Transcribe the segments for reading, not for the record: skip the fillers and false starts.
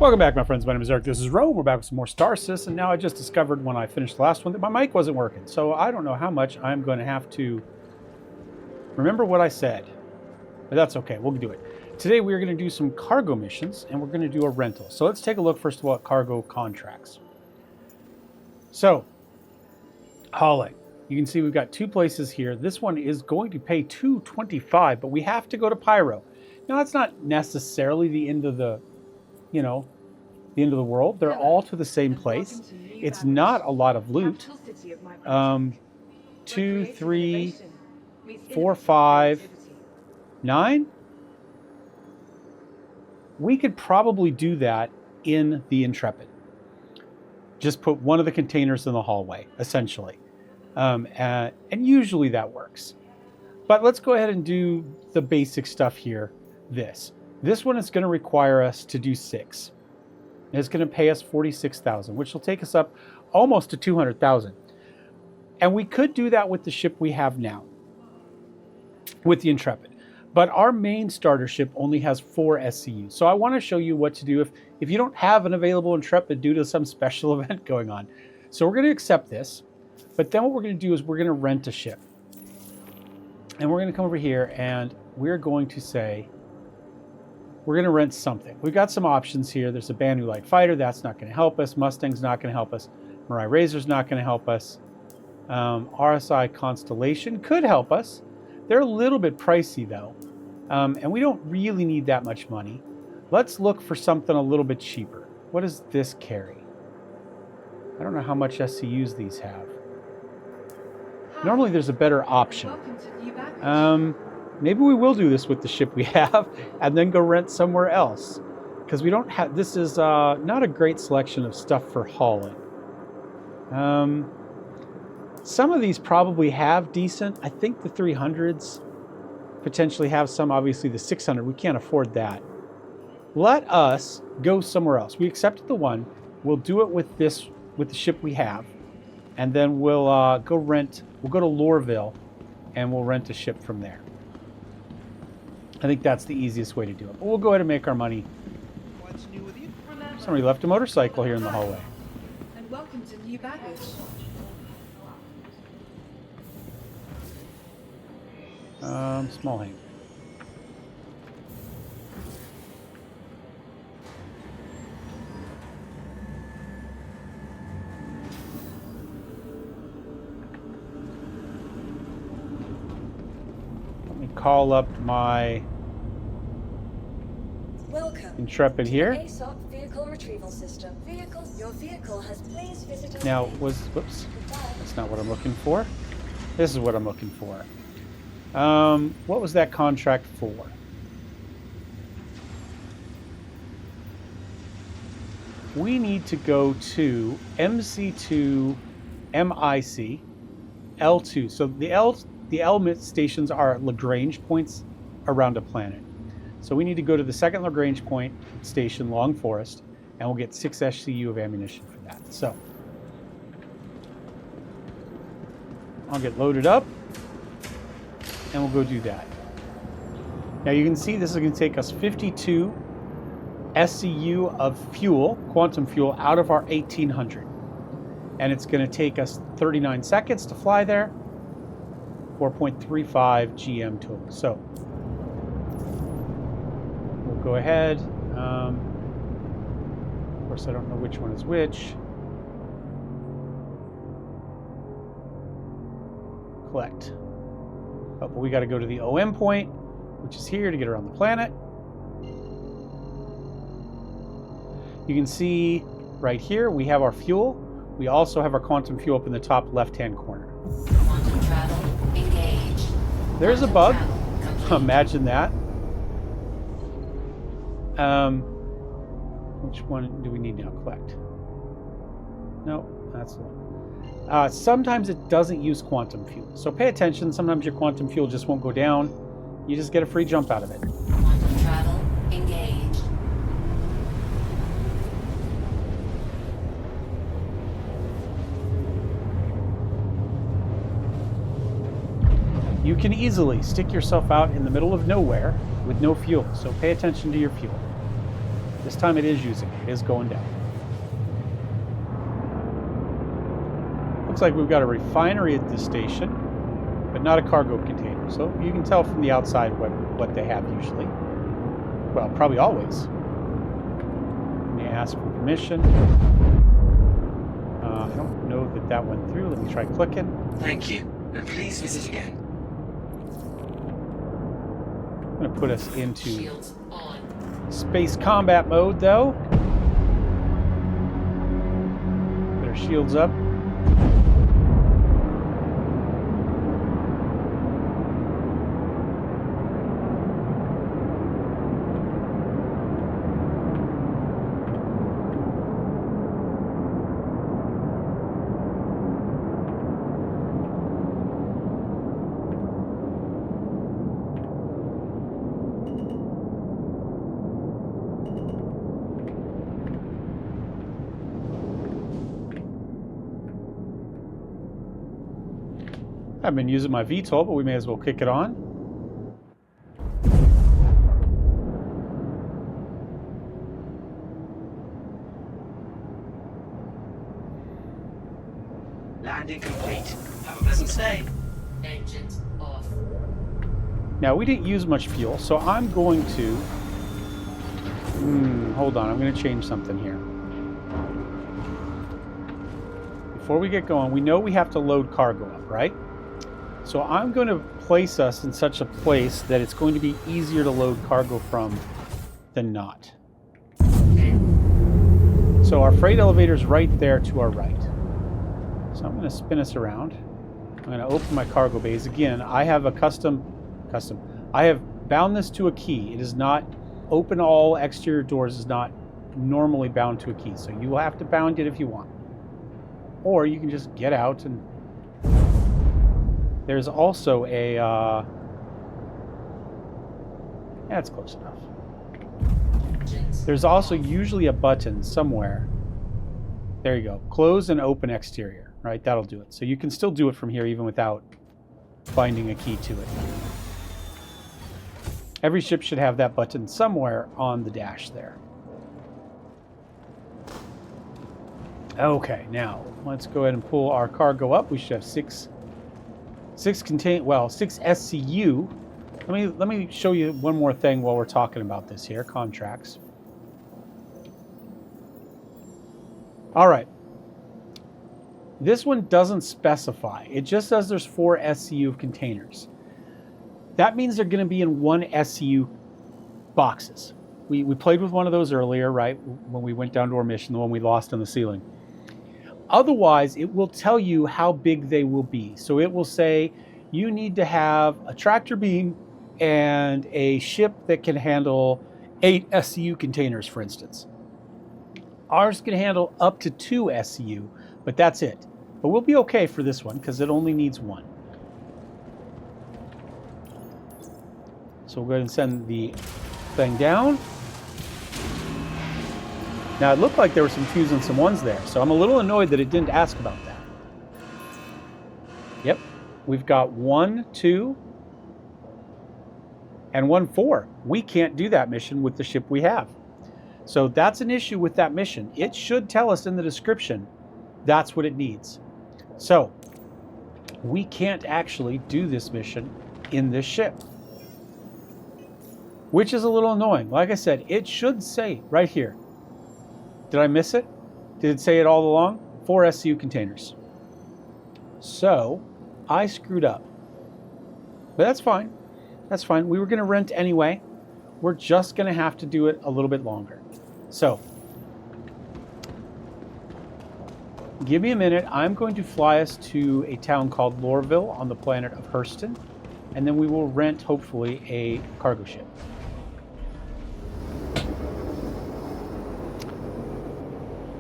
Welcome back, my friends. My name is Eric. This is Rome. We're back with some more Star Sys, and now I just discovered when I finished the last one that my mic wasn't working. So I don't know how much I'm going to have to remember what I said, but that's okay. We'll do it. Today we are going to do some cargo missions, and we're going to do a rental. So let's take a look first of all at cargo contracts. So hauling. You can see we've got two places here. This one is going to pay $225, but we have to go to Pyro. Now that's not necessarily the end of the the end of the world. They're all to the same place. It's not a lot of loot. 2, 3, 4, 5, 9. We could probably do that in the Intrepid. Just put one of the containers in the hallway, essentially. And usually that works. But let's go ahead and do the basic stuff here. This one is going to require us to do 6. It's going to pay us $46,000, which will take us up almost to $200,000. And we could do that with the ship we have now, with the Intrepid. But our main starter ship only has 4 SCUs. So I want to show you what to do if you don't have an available Intrepid due to some special event going on. So we're going to accept this. But then what we're going to do is we're going to rent a ship. And we're going to come over here and we're going to say, we're going to rent something. We've got some options here. There's a Banu Light Fighter. That's not going to help us. Mustang's not going to help us. Mirai Razor's not going to help us. RSI Constellation could help us. They're a little bit pricey though. And we don't really need that much money. Let's look for something a little bit cheaper. What does this carry? I don't know how much SCUs these have. Normally there's a better option. Maybe we will do this with the ship we have and then go rent somewhere else. Because we don't have, this is not a great selection of stuff for hauling. Some of these probably have decent. I think the 300s potentially have some. Obviously the 600, we can't afford that. Let us go somewhere else. We accepted the one. We'll do it with the ship we have. And then we'll go to Lorville and we'll rent a ship from there. I think that's the easiest way to do it. But we'll go ahead and make our money. What's new with you? Somebody left a motorcycle here in the hallway. And welcome to new baggage. Small hang. Let me call up my Intrepid here. ASOP vehicle retrieval system. Your vehicle has please visited. Now, whoops, that's not what I'm looking for. This is what I'm looking for. What was that contract for? We need to go to MC2 MIC L2. So the L stations are Lagrange points around a planet. So we need to go to the second Lagrange point station, Long Forest, and we'll get 6 SCU of ammunition for that. So I'll get loaded up and we'll go do that. Now you can see this is going to take us 52 SCU of fuel, quantum fuel, out of our 1800. And it's going to take us 39 seconds to fly there, 4.35 GM total. So we'll go ahead. Of course, I don't know which one is which. Collect. Oh, but we got to go to the OM point, which is here to get around the planet. You can see right here we have our fuel. We also have our quantum fuel up in the top left-hand corner. Quantum travel engaged. There's a bug. Imagine that. Which one do we need now? Collect. No, that's the one. Sometimes it doesn't use quantum fuel. So pay attention. Sometimes your quantum fuel just won't go down. You just get a free jump out of it. Quantum travel engaged. You can easily stick yourself out in the middle of nowhere with no fuel. So pay attention to your fuel. This time it is using it. It is going down. Looks like we've got a refinery at this station, but not a cargo container. So you can tell from the outside what they have usually. Well, probably always. Let me ask for permission. I don't know that that went through. Let me try clicking. Thank you, and please visit again. I'm going to put us into Shields on. space combat mode, though. Put our shields up. I've been using my VTOL, but we may as well kick it on. Landing complete. Have a pleasant stay. Engines off. Now, we didn't use much fuel, so I'm going to... hold on, I'm going to change something here. Before we get going, we know we have to load cargo up, right? So I'm going to place us in such a place that it's going to be easier to load cargo from than not. So our freight elevator is right there to our right. So I'm going to spin us around. I'm going to open my cargo bays. Again, I have a I have bound this to a key. It is not open all exterior doors is not normally bound to a key. So you will have to bound it if you want. Or you can just get out and... There's also a... that's close enough. There's also usually a button somewhere. There you go. Close and open exterior. Right? That'll do it. So you can still do it from here even without finding a key to it. Every ship should have that button somewhere on the dash there. Okay, now let's go ahead and pull our cargo up. We should have six SCU. Let me show you one more thing while we're talking about this here. Contracts. All right. This one doesn't specify. It just says there's 4 SCU of containers. That means they're going to be in 1 SCU boxes. We played with one of those earlier, right? When we went down to our mission, the one we lost on the ceiling. Otherwise, it will tell you how big they will be. So it will say you need to have a tractor beam and a ship that can handle 8 SCU containers, for instance. Ours can handle up to 2 SCU, but that's it. But we'll be okay for this one because it only needs 1. So we'll go ahead and send the thing down. Now, it looked like there were some 2s and some 1s there, so I'm a little annoyed that it didn't ask about that. Yep, we've got 1, 2, and 1, 4. We can't do that mission with the ship we have. So that's an issue with that mission. It should tell us in the description that's what it needs. So we can't actually do this mission in this ship, which is a little annoying. Like I said, it should say right here. Did I miss it? Did it say it all along? 4 SCU containers. So I screwed up. But that's fine. That's fine. We were going to rent anyway. We're just going to have to do it a little bit longer. So give me a minute. I'm going to fly us to a town called Lorville on the planet of Hurston. And then we will rent, hopefully, a cargo ship.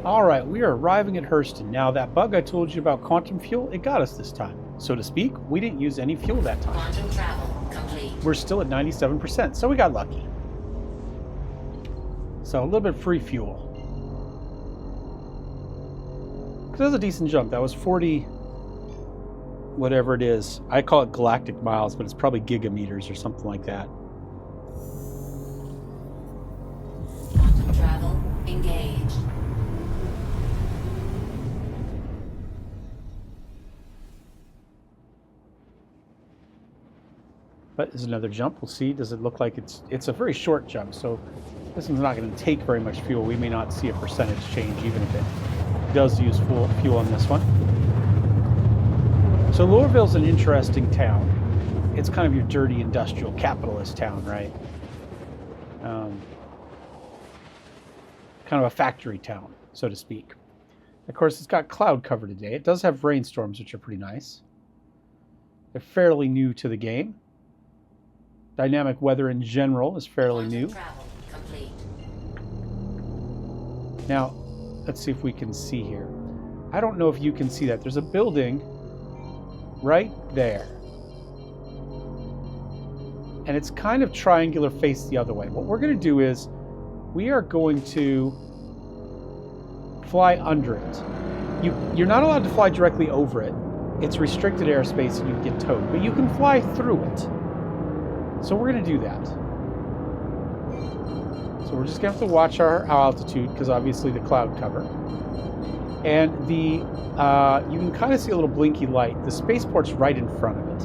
All right, we are arriving at Hurston. Now, that bug I told you about quantum fuel, it got us this time. So to speak, we didn't use any fuel that time. Quantum travel complete. We're still at 97%, so we got lucky. So a little bit of free fuel. That was a decent jump. That was 40, whatever it is. I call it galactic miles, but it's probably gigameters or something like that. Quantum travel But there's another jump. We'll see. Does it look like it's a very short jump, so this one's not going to take very much fuel. We may not see a percentage change even if it does use full fuel on this one. So Lowerville's an interesting town. It's kind of your dirty industrial capitalist town, right? Kind of a factory town, so to speak. Of course, it's got cloud cover today. It does have rainstorms, which are pretty nice. They're fairly new to the game. Dynamic weather in general is fairly new. Travel complete. Now, let's see if we can see here. I don't know if you can see that. There's a building right there. And it's kind of triangular face the other way. What we're going to do is we are going to fly under it. You're not allowed to fly directly over it. It's restricted airspace and you get towed. But you can fly through it. So we're going to do that. So we're just going to have to watch our altitude because obviously the cloud cover. And the you can kind of see a little blinky light. The spaceport's right in front of it.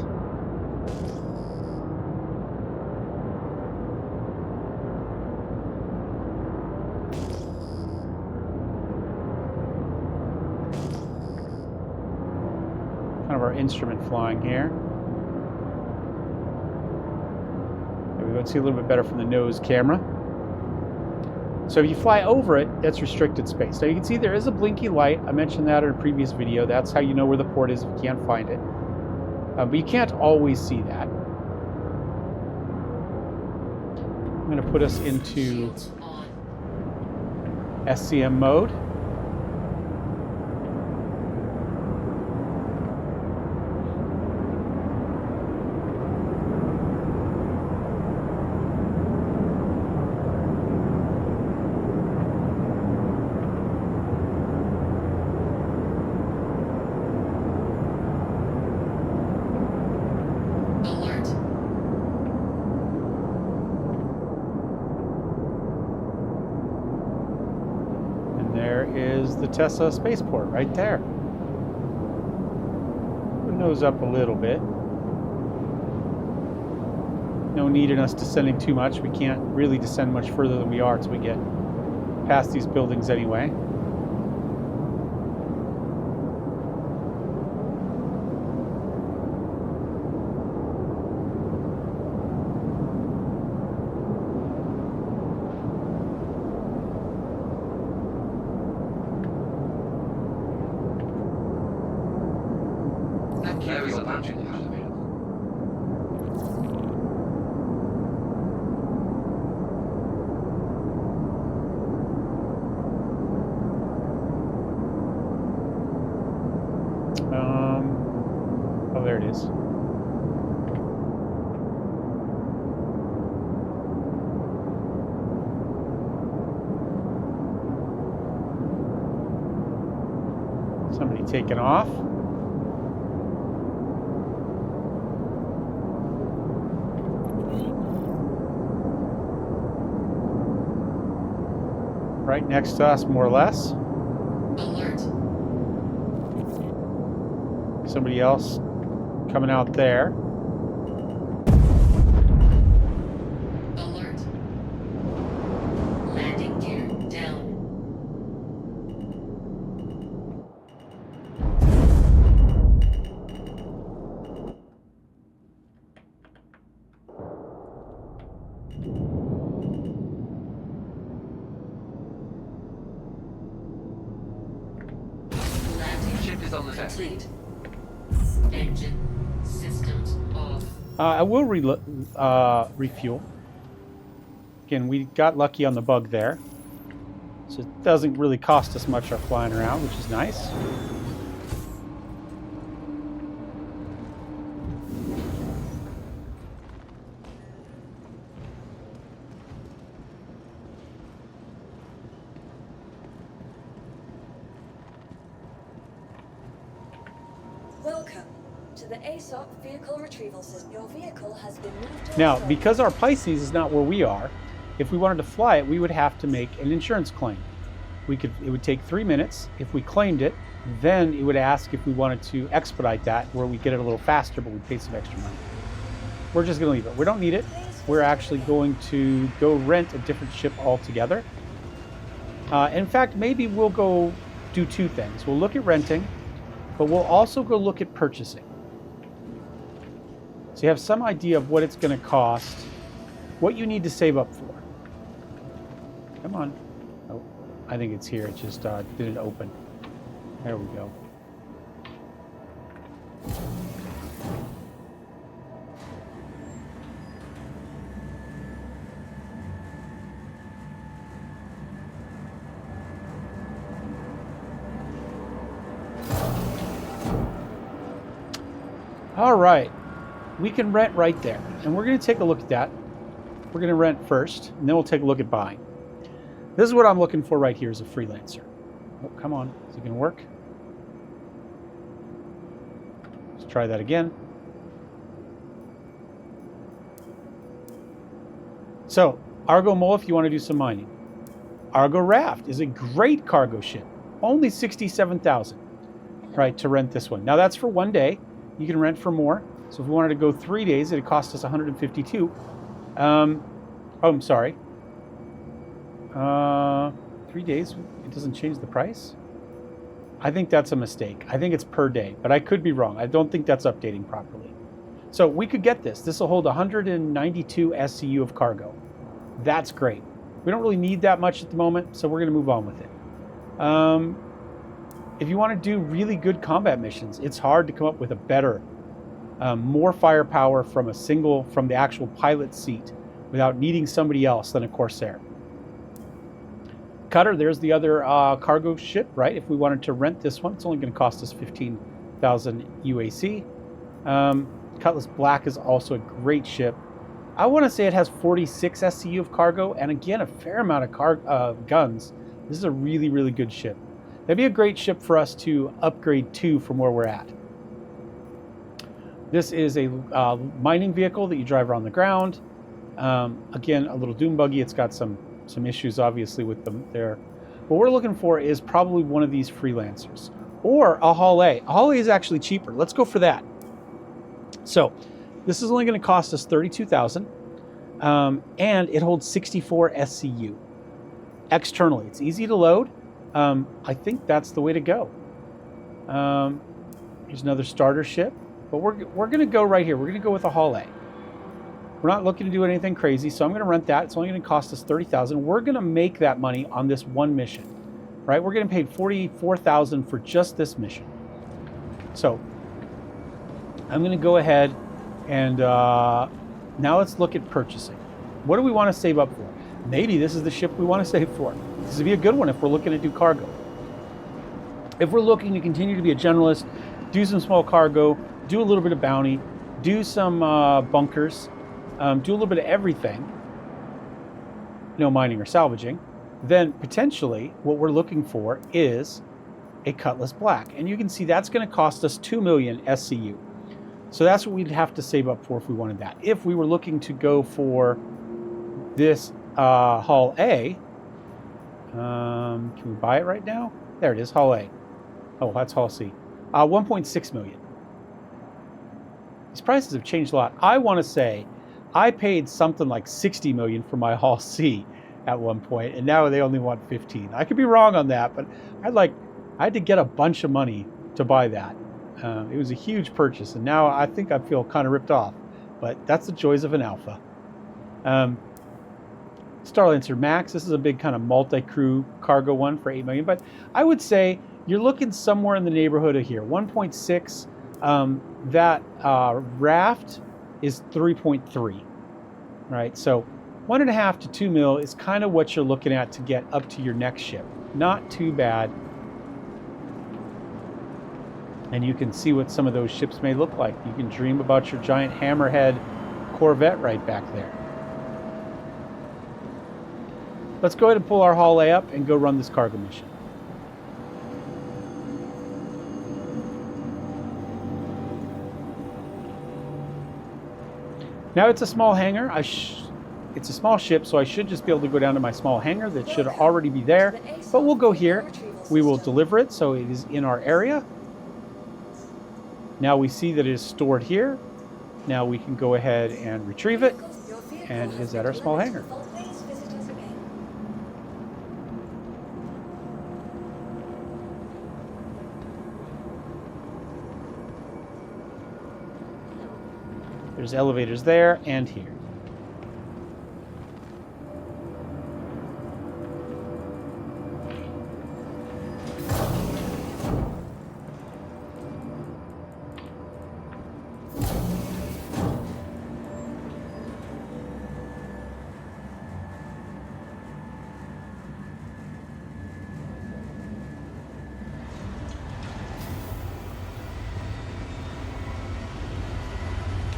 Kind of our instrument flying here. There we go. See a little bit better from the nose camera. So if you fly over it, that's restricted space. Now you can see there is a blinky light. I mentioned that in a previous video. That's how you know where the port is if you can't find it. But you can't always see that. I'm going to put us into Shields on. SCM mode. Alert. And there is the Tesla spaceport right there. Nose up a little bit. No need in us descending too much. We can't really descend much further than we are until we get past these buildings anyway. There is a daunting elevator. Oh, there it is. Somebody taking off. Right next to us, more or less. Alert. Somebody else coming out there. Alert. Landing gear down. Landing Ship is on the deck. complete. Engine systems off. I will refuel. Again, we got lucky on the bug there. So it doesn't really cost us much our flying around, which is nice. Welcome to the ASOC vehicle retrieval system. Your vehicle has been moved. Now, because our Pisces is not where we are, if we wanted to fly it, we would have to make an insurance claim. It would take 3 minutes. If we claimed it, then it would ask if we wanted to expedite that, where we get it a little faster, but we pay some extra money. we're just going to leave it. We don't need it. We're actually going to go rent a different ship altogether. In fact, maybe we'll go do two things. We'll look at renting, but we'll also go look at purchasing. So you have some idea of what it's going to cost, what you need to save up for. Come on. Oh, I think it's here. It just didn't open. There we go. All right, we can rent right there, and we're going to take a look at that. We're going to rent first, and then we'll take a look at buying. This is what I'm looking for right here as a freelancer. Oh, come on, is it going to work? Let's try that again. So, Argo Mole, if you want to do some mining. Argo Raft is a great cargo ship, only 67,000, right, to rent this one. Now that's for one day. You can rent for more. So if we wanted to go 3 days, it'd cost us 152. Oh, I'm sorry. 3 days, it doesn't change the price? I think that's a mistake. I think it's per day, but I could be wrong. I don't think that's updating properly. So we could get this. This will hold 192 SCU of cargo. That's great. We don't really need that much at the moment, so we're going to move on with it. If you want to do really good combat missions, it's hard to come up with a better, more firepower from the actual pilot seat without needing somebody else than a Corsair. Cutter, there's the other cargo ship, right? If we wanted to rent this one, it's only going to cost us 15,000 UAC. Cutlass Black is also a great ship. I want to say it has 46 SCU of cargo, and again, a fair amount of guns. This is a really, really good ship. That'd be a great ship for us to upgrade to from where we're at. This is a mining vehicle that you drive around the ground. Again, a little dune buggy. It's got some issues, obviously, with them there. What we're looking for is probably one of these freelancers. Or a Hull A. A Hull A is actually cheaper. Let's go for that. So, this is only going to cost us 32,000. And it holds 64 SCU. Externally, it's easy to load. I think that's the way to go. Here's another starter ship, but we're going to go right here. We're going to go with a Hull A. We're not looking to do anything crazy, so I'm going to rent that. It's only going to cost us 30,000. We're going to make that money on this one mission, right? We're getting paid 44,000 for just this mission. So I'm going to go ahead and now let's look at purchasing. What do we want to save up for? Maybe this is the ship we want to save for. This would be a good one if we're looking to do cargo. If we're looking to continue to be a generalist, do some small cargo, do a little bit of bounty, do some bunkers, do a little bit of everything, no mining or salvaging, then potentially what we're looking for is a Cutlass Black. And you can see that's going to cost us 2 million SCU. So that's what we'd have to save up for if we wanted that. If we were looking to go for this Hull A, can we buy it right now? There it is, Hull A. Oh, that's Hull C. 1.6 million. These prices have changed a lot. I want to say I paid something like 60 million for my Hull C at one point, and now they only want 15. I could be wrong on that, but I had to get a bunch of money to buy that. It was a huge purchase, and now I think I feel kind of ripped off, but that's the joys of an alpha. Starlancer Max, this is a big kind of multi-crew cargo one for 8 million, but I would say you're looking somewhere in the neighborhood of here, 1.6. That raft is 3.3, right? So 1.5 to 2 mil is kind of what you're looking at to get up to your next ship. Not too bad. And you can see what some of those ships may look like. You can dream about your giant hammerhead Corvette right back there. Let's go ahead and pull our Hull A up and go run this cargo mission. Now it's a small hangar. It's a small ship, so I should just be able to go down to my small hangar that should already be there. But we'll go here. We will deliver it, so it is in our area. Now we see that it is stored here. Now we can go ahead and retrieve it. Your vehicle And has is at been our small delivered to hangar. the vault. Please visit us again. There's elevators there and here.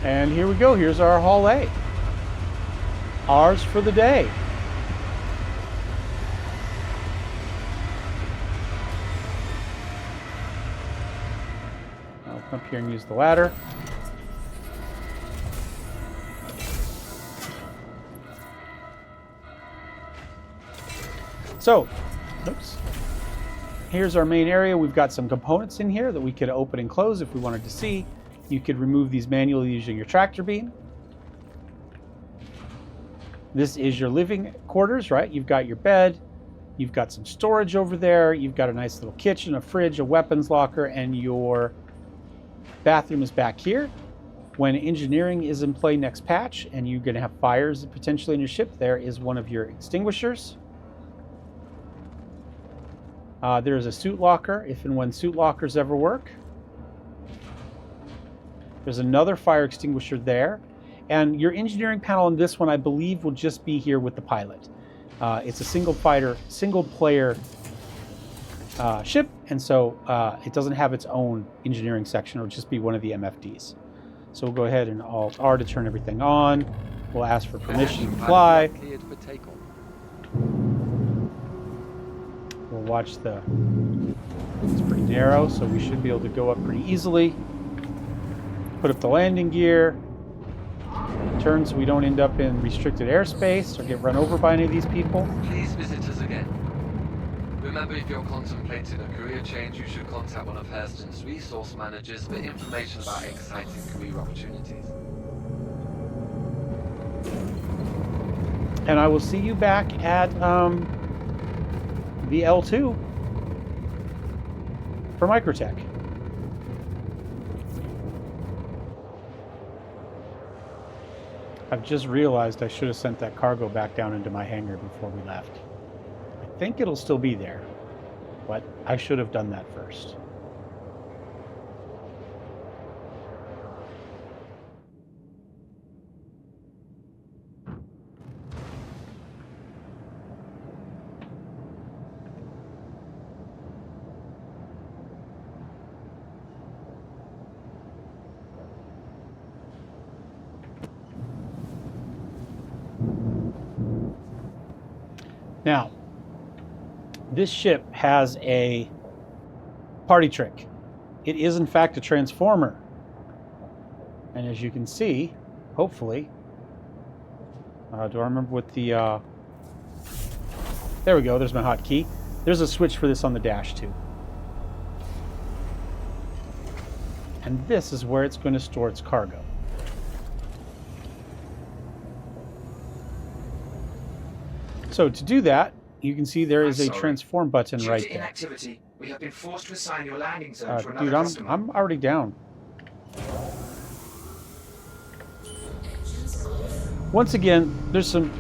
And here we go. Here's our Hall A. Ours for the day. I'll come up here and use the ladder. So, oops. Here's our main area. We've got some components in here that we could open and close if we wanted to see. You could remove these manually using your tractor beam. This is your living quarters, right? You've got your bed. You've got some storage over there. You've got a nice little kitchen, a fridge, a weapons locker, and your bathroom is back here. When engineering is in play next patch and you're going to have fires potentially in your ship, there is one of your extinguishers. There is a suit locker if and when suit lockers ever work. There's another fire extinguisher there. And your engineering panel on this one, I believe, will just be here with the pilot. It's a single player ship, and so it doesn't have its own engineering section. It'll just be one of the MFDs. So we'll go ahead and Alt-R to turn everything on. We'll ask for permission to fly. Cleared for takeoff. We'll watch it's pretty narrow, so we should be able to go up pretty easily. Put up the landing gear. Turn so we don't end up in restricted airspace or get run over by any of these people. Please visit us again. Remember, if you're contemplating a career change, you should contact one of Hurston's resource managers for information about exciting career opportunities. And I will see you back at the L2 for Microtech. I've just realized I should have sent that cargo back down into my hangar before we left. I think it'll still be there, but I should have done that first. Now, this ship has a party trick. It is, in fact, a transformer. And as you can see, hopefully, do I remember what the... there we go, there's my hotkey. There's a switch for this on the dash, too. And this is where it's going to store its cargo. So to do that, you can see there is a transform button right there. Inactivity, we have been forced to assign your landing zone to another Dude, customer. I'm already down. Once again, there's some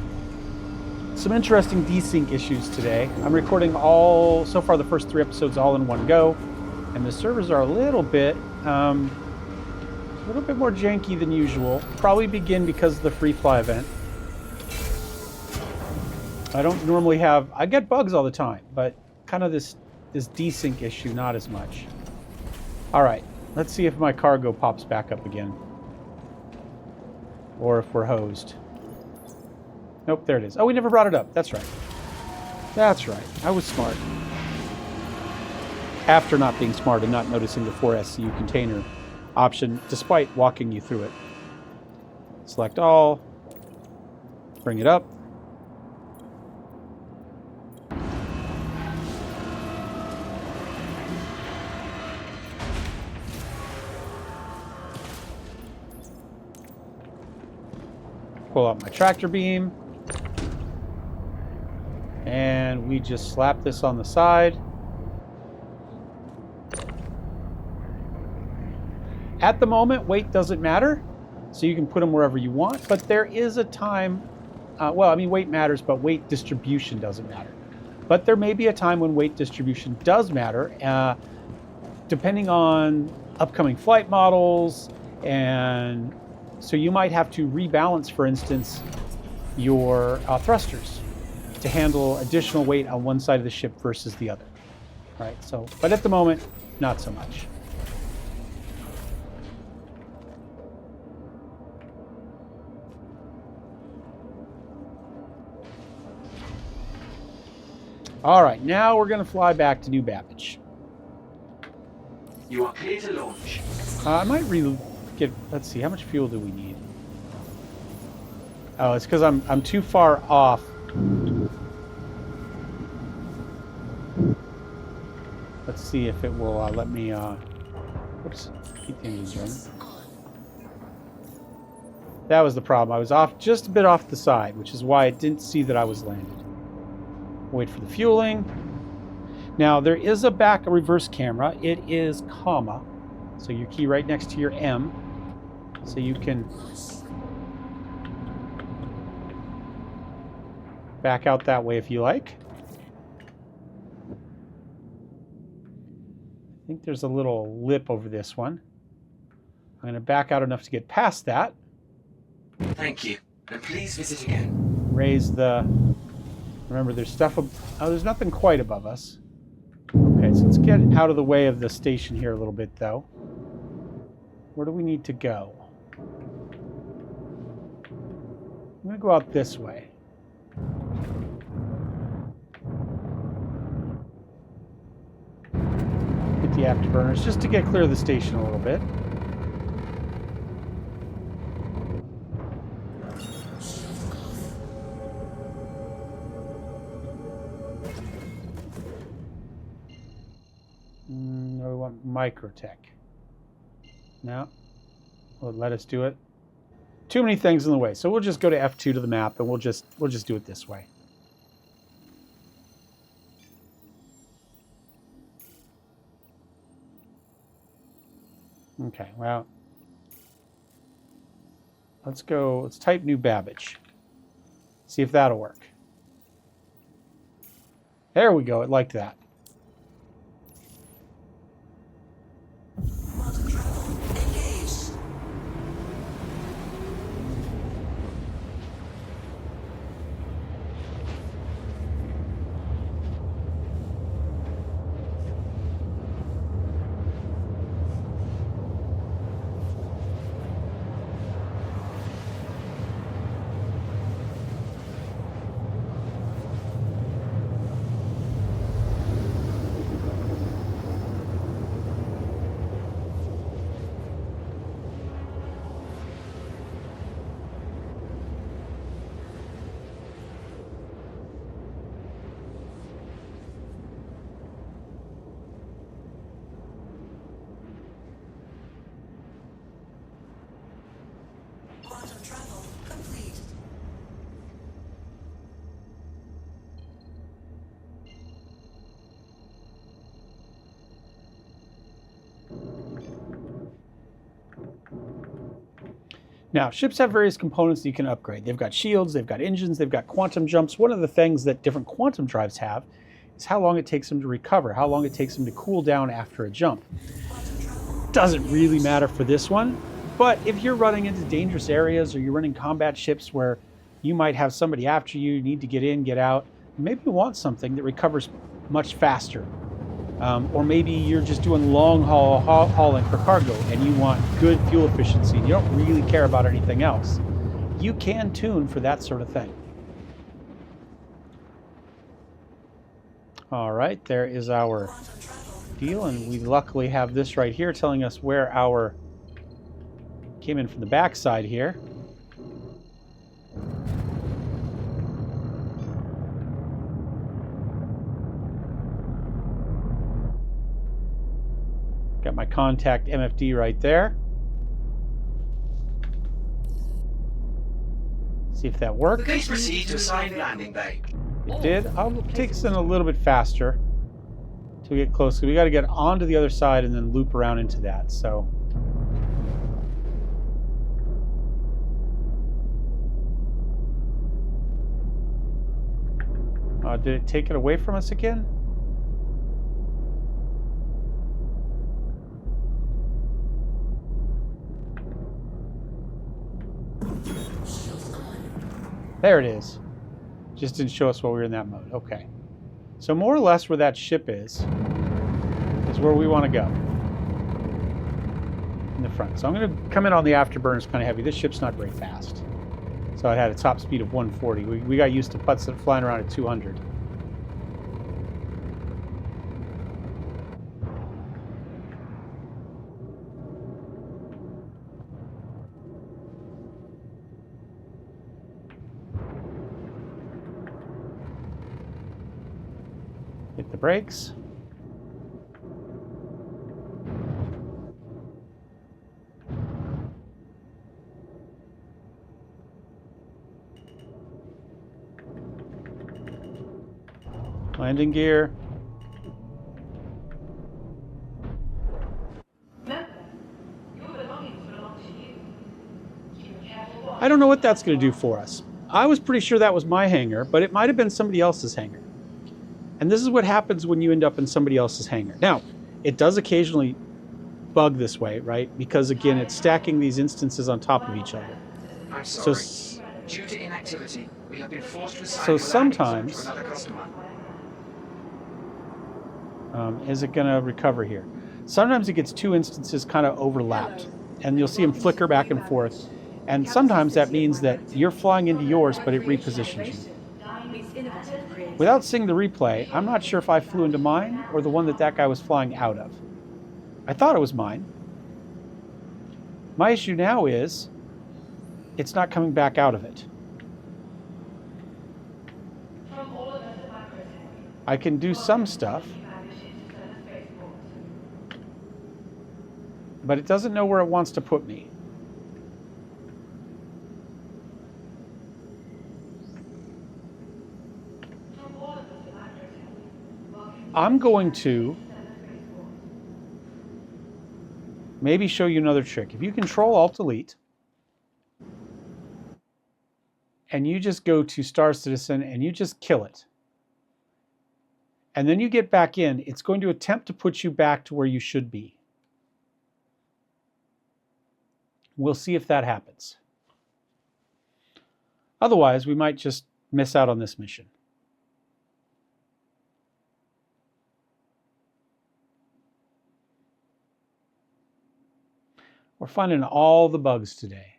interesting desync issues today. I'm recording so far the first 3 episodes all in one go, and the servers are a little bit more janky than usual. Probably begin because of the free fly event. I don't normally I get bugs all the time, but kind of this desync issue, not as much. All right, let's see if my cargo pops back up again. Or if we're hosed. Nope, there it is. Oh, we never brought it up. That's right. That's right. I was smart. After not being smart and not noticing the 4SCU container option, despite walking you through it. Select all. Bring it up. Pull out my tractor beam. And we just slap this on the side. At the moment, weight doesn't matter, so you can put them wherever you want, but there is a time, well, I mean, weight matters, but weight distribution doesn't matter. But there may be a time when weight distribution does matter, depending on upcoming flight models, and so you might have to rebalance, for instance, your thrusters to handle additional weight on one side of the ship versus the other, right? So, but at the moment, not so much. All right, now we're going to fly back to New Babbage. You are clear to launch. I might get. Let's see, how much fuel do we need? Oh, it's because I'm too far off. Let's see if it will let me. Whoops, keep the engines running. That was the problem. I was off just a bit off the side, which is why it didn't see that I was landed. Wait for the fueling. Now there is a reverse camera. It is comma, so your key right next to your M, so you can back out that way if you like. I think there's a little lip over this one. I'm going to back out enough to get past that. Thank you. And please visit again. Raise the... Remember, there's stuff... Oh, there's nothing quite above us. Okay, so let's get out of the way of the station here a little bit, though. Where do we need to go? I'm going to go out this way. Hit the afterburners just to get clear of the station a little bit. We want Microtech. No. Well, let us do it. Too many things in the way. So we'll just go to F2 to the map and we'll just do it this way. Okay, well, let's type New Babbage. See if that'll work. There we go, it liked that. Now, ships have various components that you can upgrade. They've got shields, they've got engines, they've got quantum jumps. One of the things that different quantum drives have is how long it takes them to recover, how long it takes them to cool down after a jump. Doesn't really matter for this one, but if you're running into dangerous areas or you're running combat ships where you might have somebody after you, need to get in, get out, maybe you want something that recovers much faster. Or maybe you're just doing long hauling for cargo and you want good fuel efficiency and you don't really care about anything else. You can tune for that sort of thing. All right, there is our deal, and we luckily have this right here telling us where our came in from the back side here. Got my contact MFD right there. See if that Please worked. proceed to assigned landing bay. It did. I'll take us in a little bit faster till we get close. We got to get onto the other side and then loop around into that. So. Did it take it away from us again? There it is. Just didn't show us while we were in that mode. Okay. So more or less where that ship is where we want to go. In the front. So I'm going to come in on the afterburners kind of heavy. This ship's not very fast. So it had a top speed of 140. We got used to putts that are flying around at 200. Hit the brakes. Landing gear. I don't know what that's going to do for us. I was pretty sure that was my hangar, but it might have been somebody else's hangar. And this is what happens when you end up in somebody else's hangar. Now, it does occasionally bug this way, right? Because again, it's stacking these instances on top of each other. I'm sorry. So, due to inactivity, we have been forced to assign so your landing zone sometimes, to another customer. is it going to recover here? Sometimes it gets two instances kind of overlapped, and you'll see them flicker back and forth. And sometimes that means that you're flying into yours, but it repositions you. Without seeing the replay, I'm not sure if I flew into mine or the one that guy was flying out of. I thought it was mine. My issue now is it's not coming back out of it. I can do some stuff, but it doesn't know where it wants to put me. I'm going to maybe show you another trick. If you Control-Alt-Delete and you just go to Star Citizen and you just kill it, and then you get back in, it's going to attempt to put you back to where you should be. We'll see if that happens. Otherwise, we might just miss out on this mission. We're finding all the bugs today.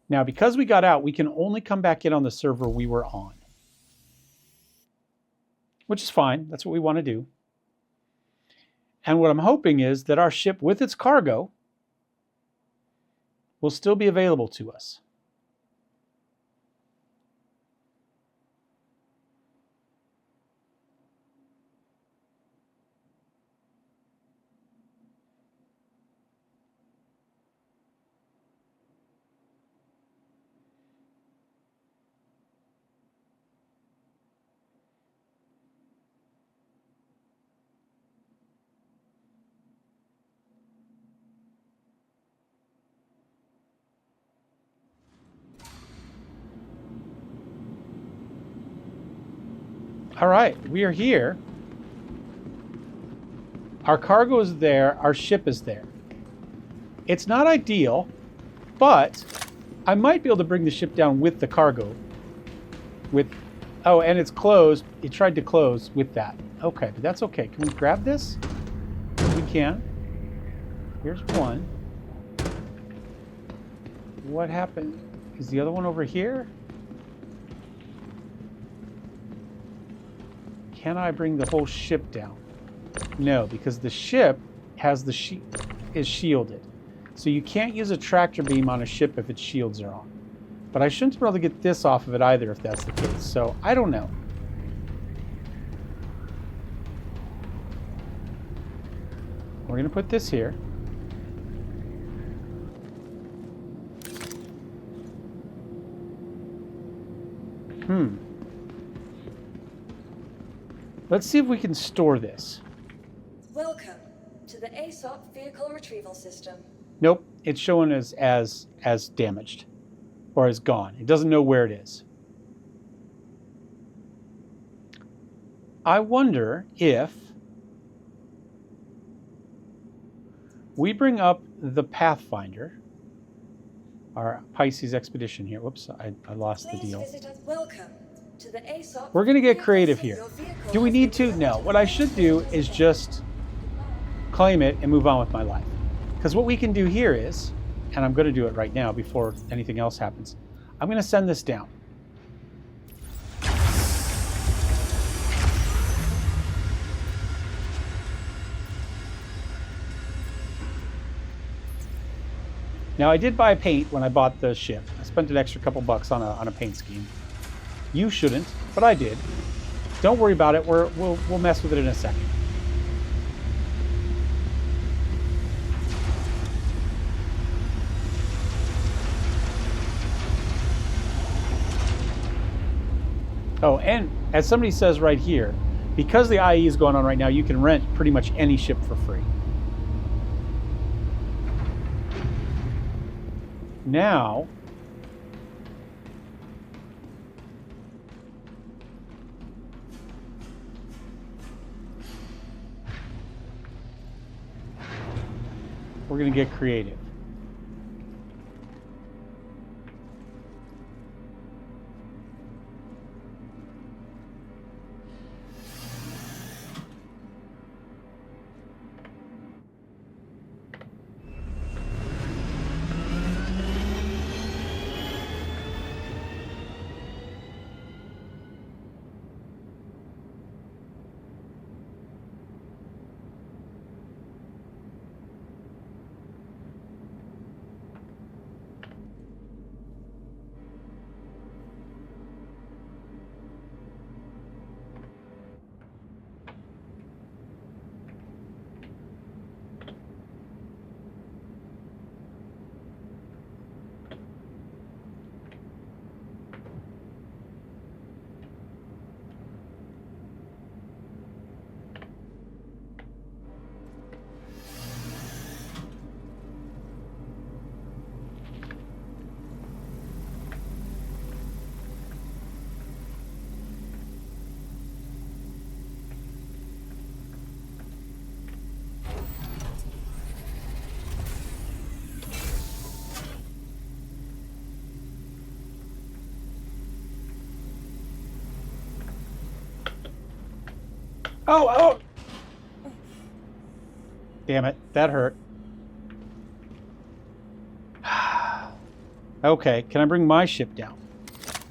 Now, because we got out, we can only come back in on the server we were on. Which is fine. That's what we want to do. And what I'm hoping is that our ship with its cargo will still be available to us. All right, we are here. Our cargo is there. Our ship is there. It's not ideal, but I might be able to bring the ship down with the cargo. Oh, and it's closed. It tried to close with that. Okay, but that's okay. Can we grab this? We can. Here's one. What happened? Is the other one over here? Can I bring the whole ship down? No, because the ship has is shielded. So you can't use a tractor beam on a ship if its shields are on. But I shouldn't be able to get this off of it either if that's the case. So I don't know. We're going to put this here. Let's see if we can store this. Welcome to the ASOP vehicle retrieval system. Nope, it's showing as damaged or as gone. It doesn't know where it is. I wonder if we bring up the Pathfinder, our Pisces expedition here. Whoops, I lost the Please deal. visit us. Welcome to the ASOP. We're going to get vehicle creative system. here. Your vehicle Do we has need been to? No. delivered What I should do is just claim it and move on with my life. Because what we can do here is, and I'm going to do it right now before anything else happens, I'm going to send this down. Now I did buy paint when I bought the ship. I spent an extra couple bucks on a paint scheme. You shouldn't, but I did. Don't worry about it. We'll mess with it in a second. Oh, and as somebody says right here, because the IE is going on right now, you can rent pretty much any ship for free. Now, we're going to get creative. Oh! Damn it, that hurt. Okay, can I bring my ship down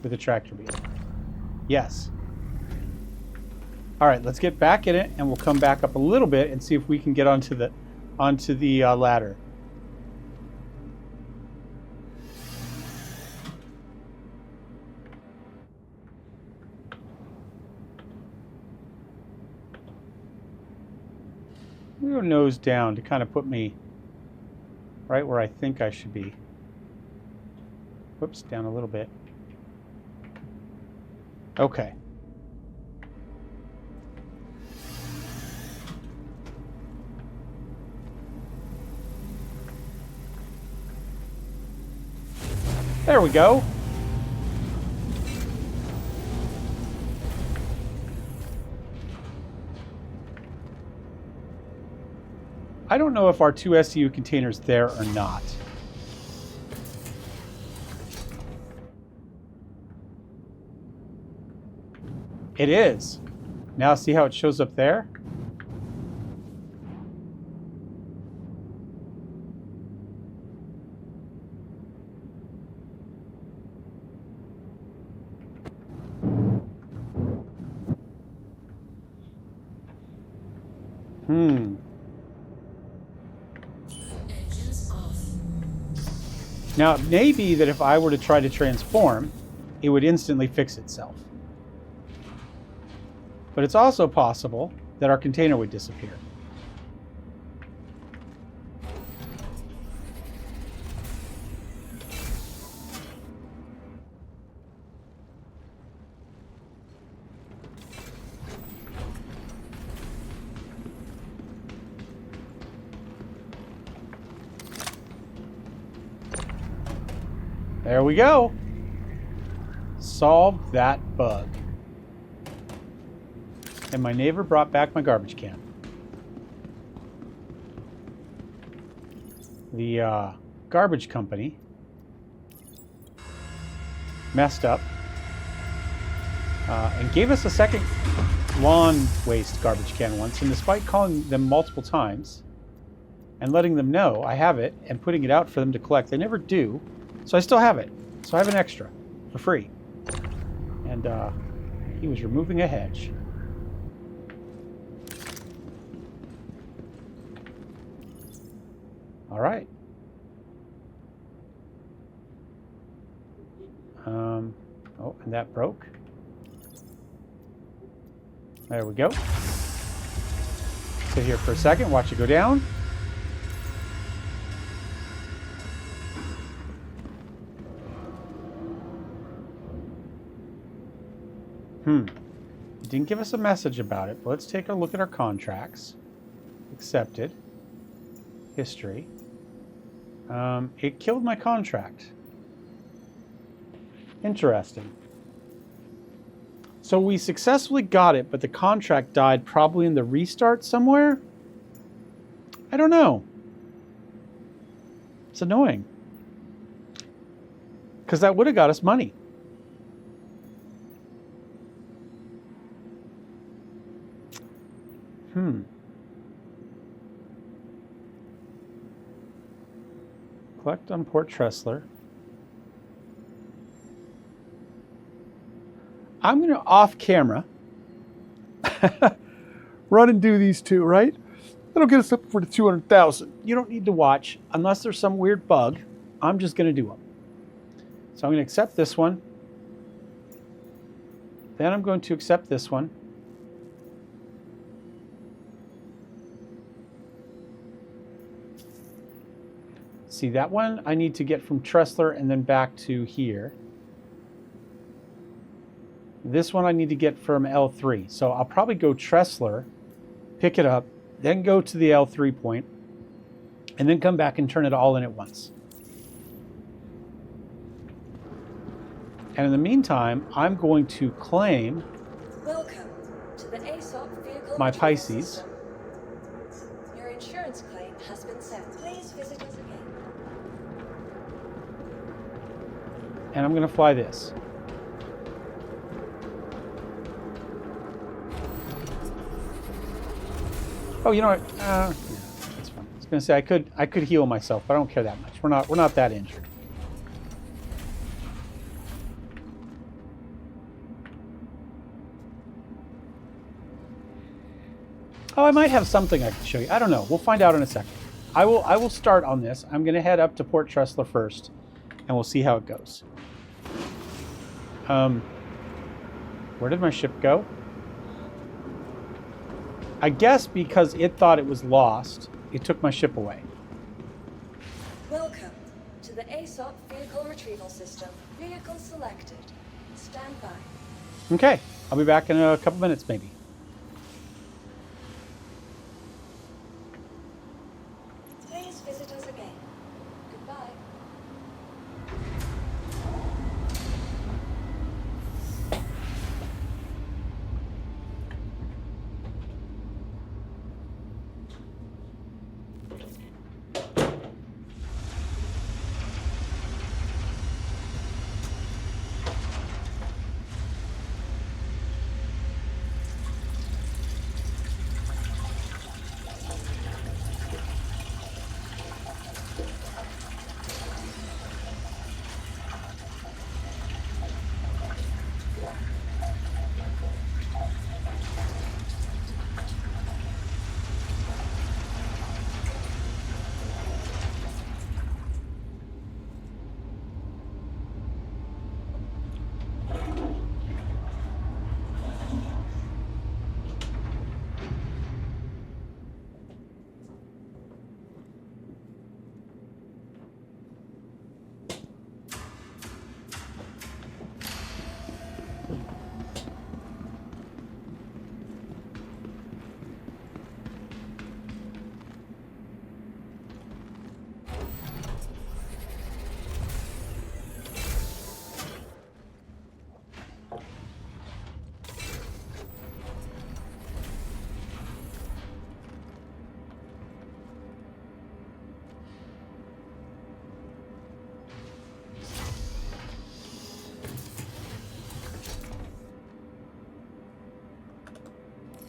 with a tractor beam? Yes. All right, let's get back in it, and we'll come back up a little bit and see if we can get onto the ladder. We'll go nose down to kind of put me right where I think I should be. Whoops, down a little bit. Okay. There we go. I don't know if our 2 SCU containers there or not. It is. Now see how it shows up there? Engines off. Now, it may be that if I were to try to transform, it would instantly fix itself. But it's also possible that our container would disappear. There we go. Solved that bug. And my neighbor brought back my garbage can. The garbage company messed up and gave us a second lawn waste garbage can once. And despite calling them multiple times and letting them know I have it and putting it out for them to collect, they never do. So I still have it. So I have an extra for free. And he was removing a hedge. All right. Oh, and that broke. There we go. Sit here for a second, watch it go down. It didn't give us a message about it, but let's take a look at our contracts. Accepted. History. It killed my contract. Interesting. So we successfully got it, but the contract died probably in the restart somewhere? I don't know. It's annoying. Because that would have got us money. Collect on Port Tressler. I'm going to off camera run and do these two, right? That'll get us up for the 200,000. You don't need to watch unless there's some weird bug. I'm just going to do them. So I'm going to accept this one. Then I'm going to accept this one. See, that one I need to get from Tressler and then back to here. This one I need to get from L3. So I'll probably go Tressler, pick it up, then go to the L3 point, and then come back and turn it all in at once. And in the meantime, I'm going to claim Welcome to the ASOP vehicle my retrieval Pisces. system. Your insurance claim has been sent. Please visit us again. And I'm going to fly this. Oh, you know what? Yeah, that's fine. I was going to say I could heal myself, but I don't care that much. We're not that injured. Oh, I might have something I can show you. I don't know. We'll find out in a second. I will start on this. I'm going to head up to Port Tressler first, and we'll see how it goes. Where did my ship go? I guess because it thought it was lost, it took my ship away. Welcome to the ASOP vehicle retrieval system. Vehicle selected. Stand by. Okay, I'll be back in a couple minutes maybe. Please visit us again. Goodbye.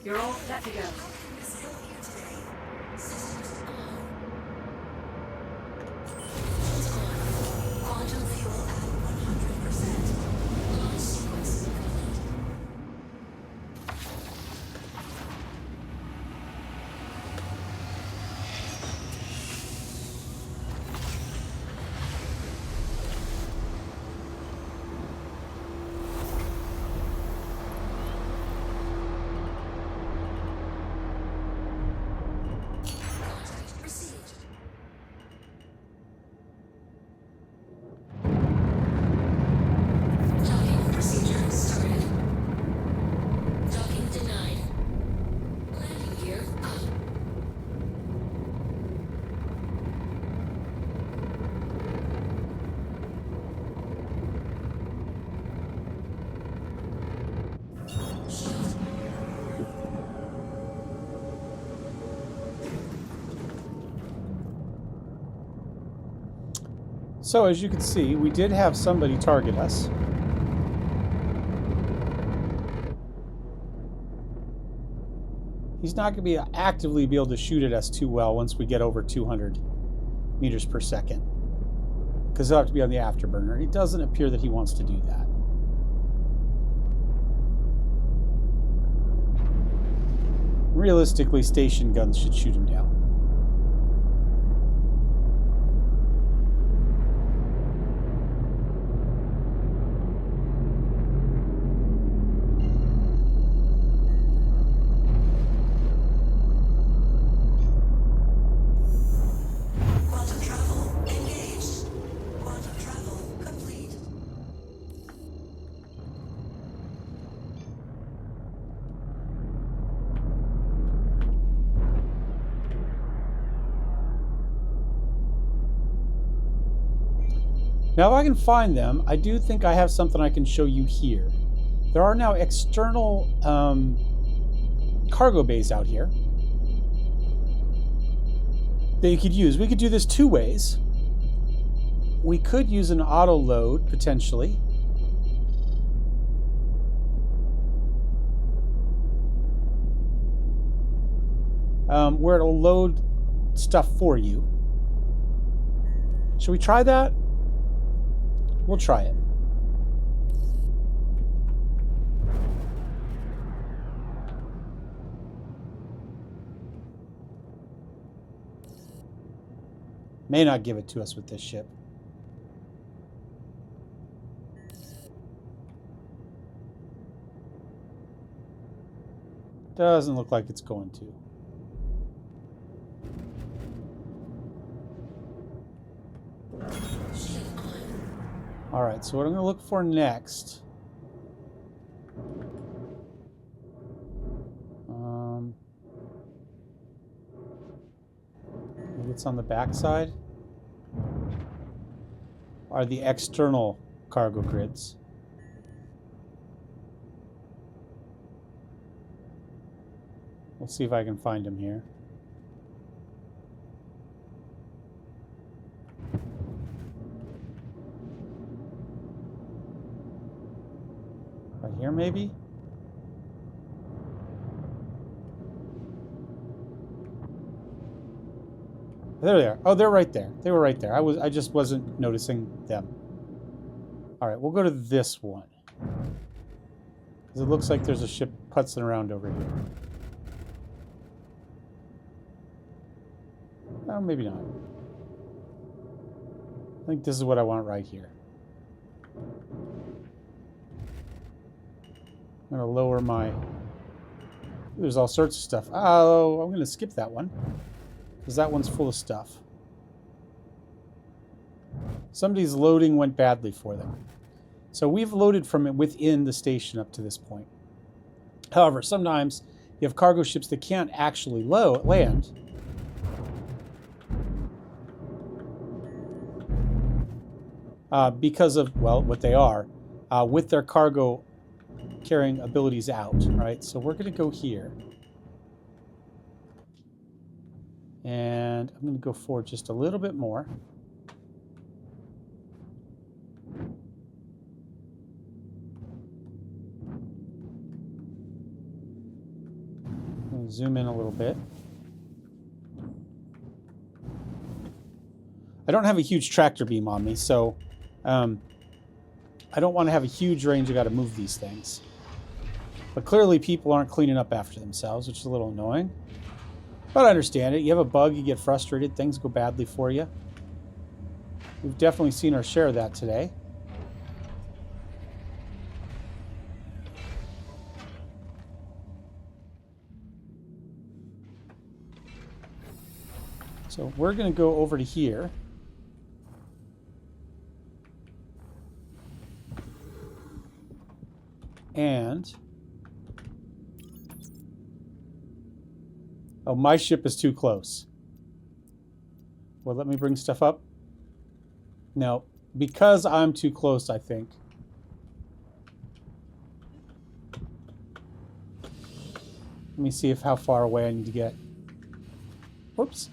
You're all set to go. Quantum fuel at 100%. Launch sequence complete. Contact received. Docking procedure started. Docking denied. Landing gear up. Shield. So as you can see, we did have somebody target us. He's not going to be actively be able to shoot at us too well once we get over 200 meters per second, because he'll have to be on the afterburner. It doesn't appear that he wants to do that. Realistically, station guns should shoot him down. Quantum travel engaged. Quantum travel complete. Now, if I can find them, I do think I have something I can show you here. There are now external cargo bays out here that you could use. We could do this two ways. We could use an auto load, potentially. Where it'll load stuff for you. Should we try that? We'll try it. May not give it to us with this ship. Doesn't look like it's going to. Alright, so what I'm going to look for next... maybe it's on the back side? Are the external cargo grids. We'll see if I can find them here. Right here, maybe? There they are. Oh, they're right there. They were right there. I just wasn't noticing them. All right, we'll go to this one. Because it looks like there's a ship putzing around over here. Oh, maybe not. I think this is what I want right here. I'm going to lower my... There's all sorts of stuff. Oh, I'm going to skip that one. Because that one's full of stuff. Somebody's loading went badly for them. So we've loaded from it within the station up to this point. However, sometimes you have cargo ships that can't actually land. Because of, well, what they are, with their cargo carrying abilities out, right? So we're going to go here. And I'm going to go forward just a little bit more. I'll zoom in a little bit. I don't have a huge tractor beam on me, so I don't want to have a huge range. I got to move these things. But clearly people aren't cleaning up after themselves, which is a little annoying. But I understand it. You have a bug, you get frustrated, things go badly for you. We've definitely seen our share of that today. So we're going to go over to here. And... oh, my ship is too close. Well, let me bring stuff up. No, because I'm too close, I think. Let me see how far away I need to get. Whoops.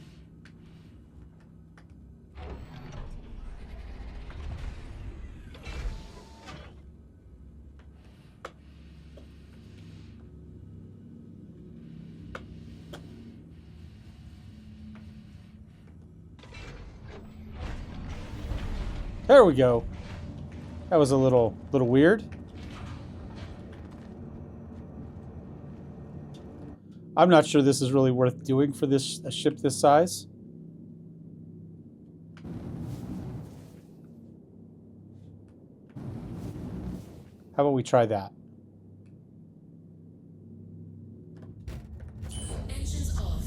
There we go. That was a little weird. I'm not sure this is really worth doing for this a ship this size. How about we try that? Engines off.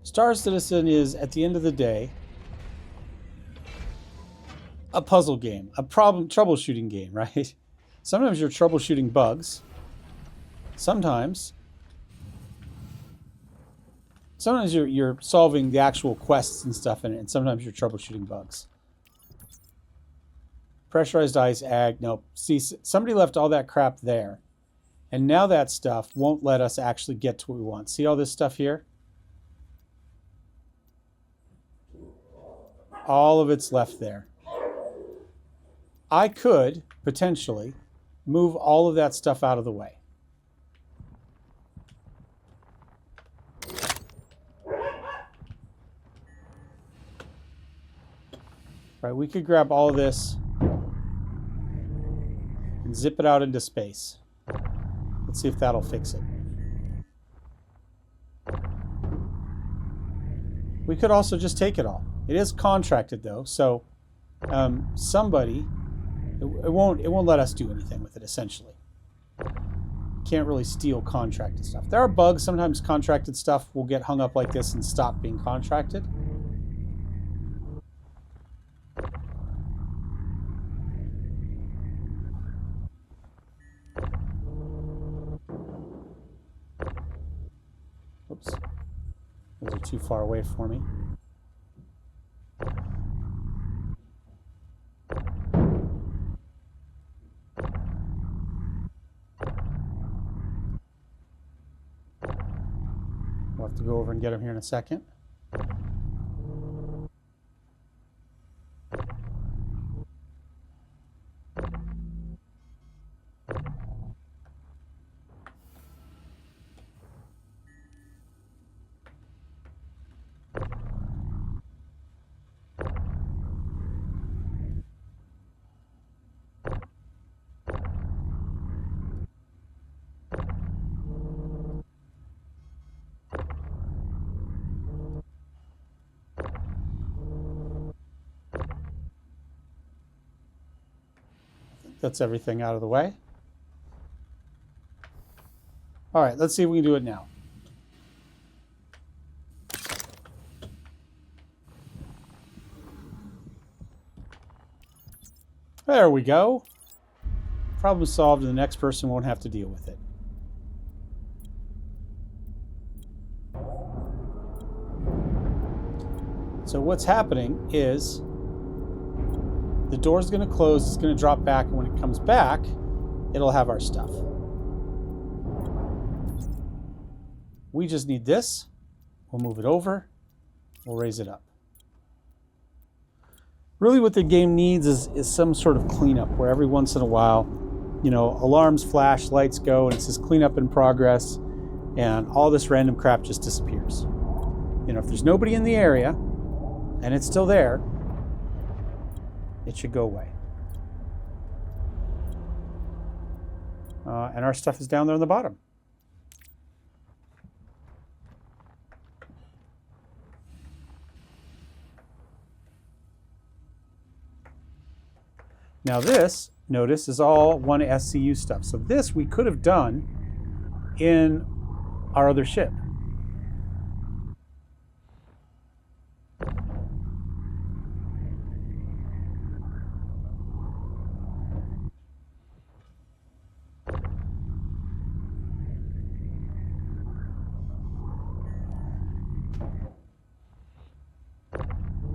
Star Citizen is, at the end of the day, a puzzle game, a troubleshooting game, right? Sometimes you're troubleshooting bugs. Sometimes you're solving the actual quests and stuff in it, and sometimes you're troubleshooting bugs. Pressurized ice, ag, nope. See, somebody left all that crap there. And now that stuff won't let us actually get to what we want. See all this stuff here? All of it's left there. I could, potentially, move all of that stuff out of the way. Right, we could grab all of this and zip it out into space. Let's see if that'll fix it. We could also just take it all. It is contracted though, so somebody it won't let us do anything with it. Essentially, can't really steal contracted stuff. There are bugs. Sometimes contracted stuff will get hung up like this and stop being contracted. Oops, those are too far away for me. We'll have to go over and get him here in a second. That's everything out of the way. All right, let's see if we can do it now. There we go. Problem solved, and the next person won't have to deal with it. So what's happening is the door's going to close, it's going to drop back, and when it comes back, it'll have our stuff. We just need this. We'll move it over. We'll raise it up. Really what the game needs is some sort of cleanup where every once in a while, you know, alarms flash, lights go, and it says cleanup in progress, and all this random crap just disappears. You know, if there's nobody in the area and it's still there, it should go away. And our stuff is down there on the bottom. Now this, notice, is all one SCU stuff. So this we could have done in our other ship.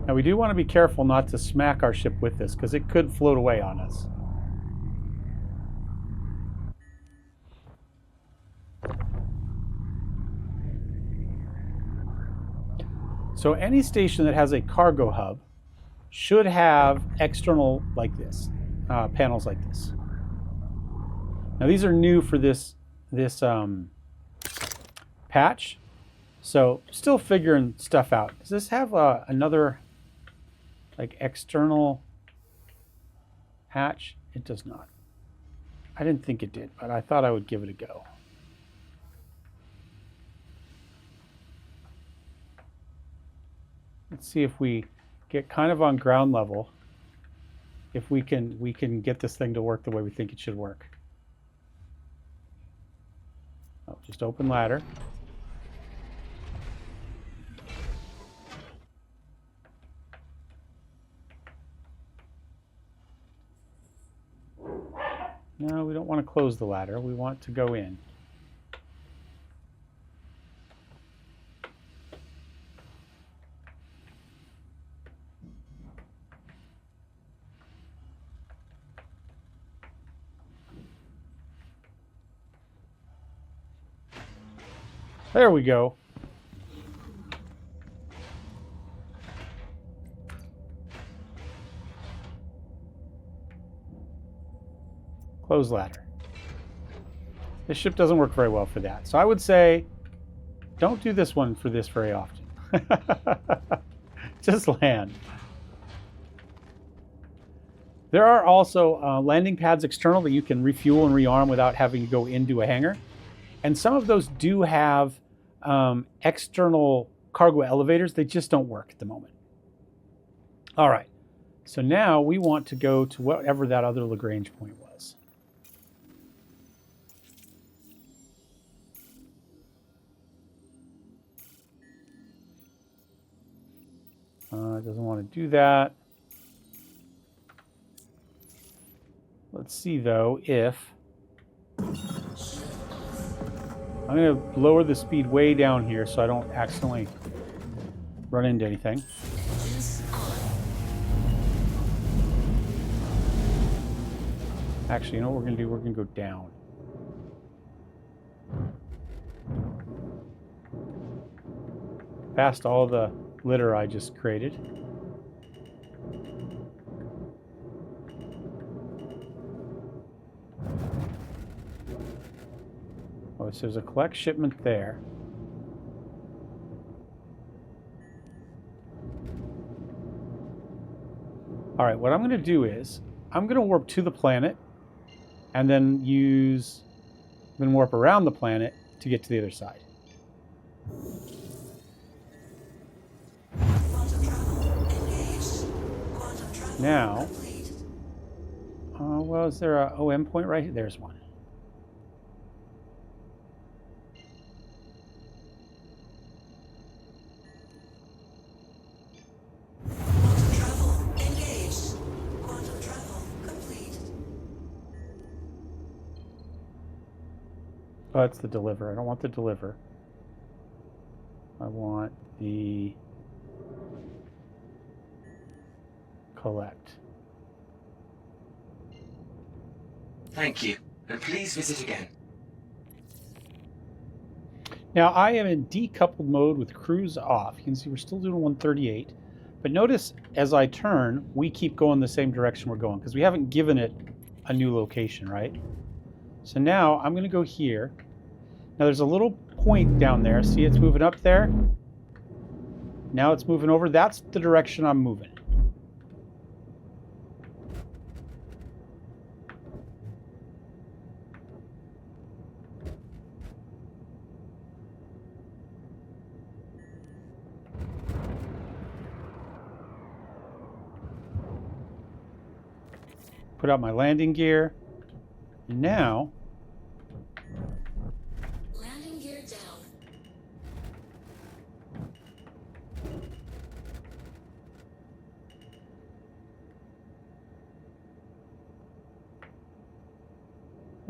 Now we do want to be careful not to smack our ship with this because it could float away on us. So any station that has a cargo hub should have external like this, panels like this. Now these are new for this patch, so still figuring stuff out. Does this have another like external hatch? It does not. I didn't think it did, but I thought I would give it a go. Let's see if we get kind of on ground level, if we can get this thing to work the way we think it should work. Oh, just open ladder. No, we don't want to close the ladder. We want to go in. There we go. Close ladder. This ship doesn't work very well for that. So I would say don't do this one for this very often. Just land. There are also landing pads external that you can refuel and rearm without having to go into a hangar. And some of those do have external cargo elevators. They just don't work at the moment. All right. So now we want to go to whatever that other Lagrange point was. It doesn't want to do that. Let's see, though, if... I'm going to lower the speed way down here so I don't accidentally run into anything. Actually, you know what we're going to do? We're going to go down. Past all the litter I just created. Oh, so there's a collect shipment there. All right, what I'm going to do is I'm going to warp to the planet and then I'm going to warp around the planet to get to the other side. Now, well, is there a OM point right here? There's one. Oh, it's the deliver. I don't want the deliver. I want the collect. Thank you, and please visit again. Now I am in decoupled mode with cruise off. You can see we're still doing 138. But notice as I turn, we keep going the same direction we're going because we haven't given it a new location, right? So now I'm going to go here. Now there's a little point down there. See, it's moving up there. Now it's moving over. That's the direction I'm moving. Put out my landing gear. And now, Landing gear down.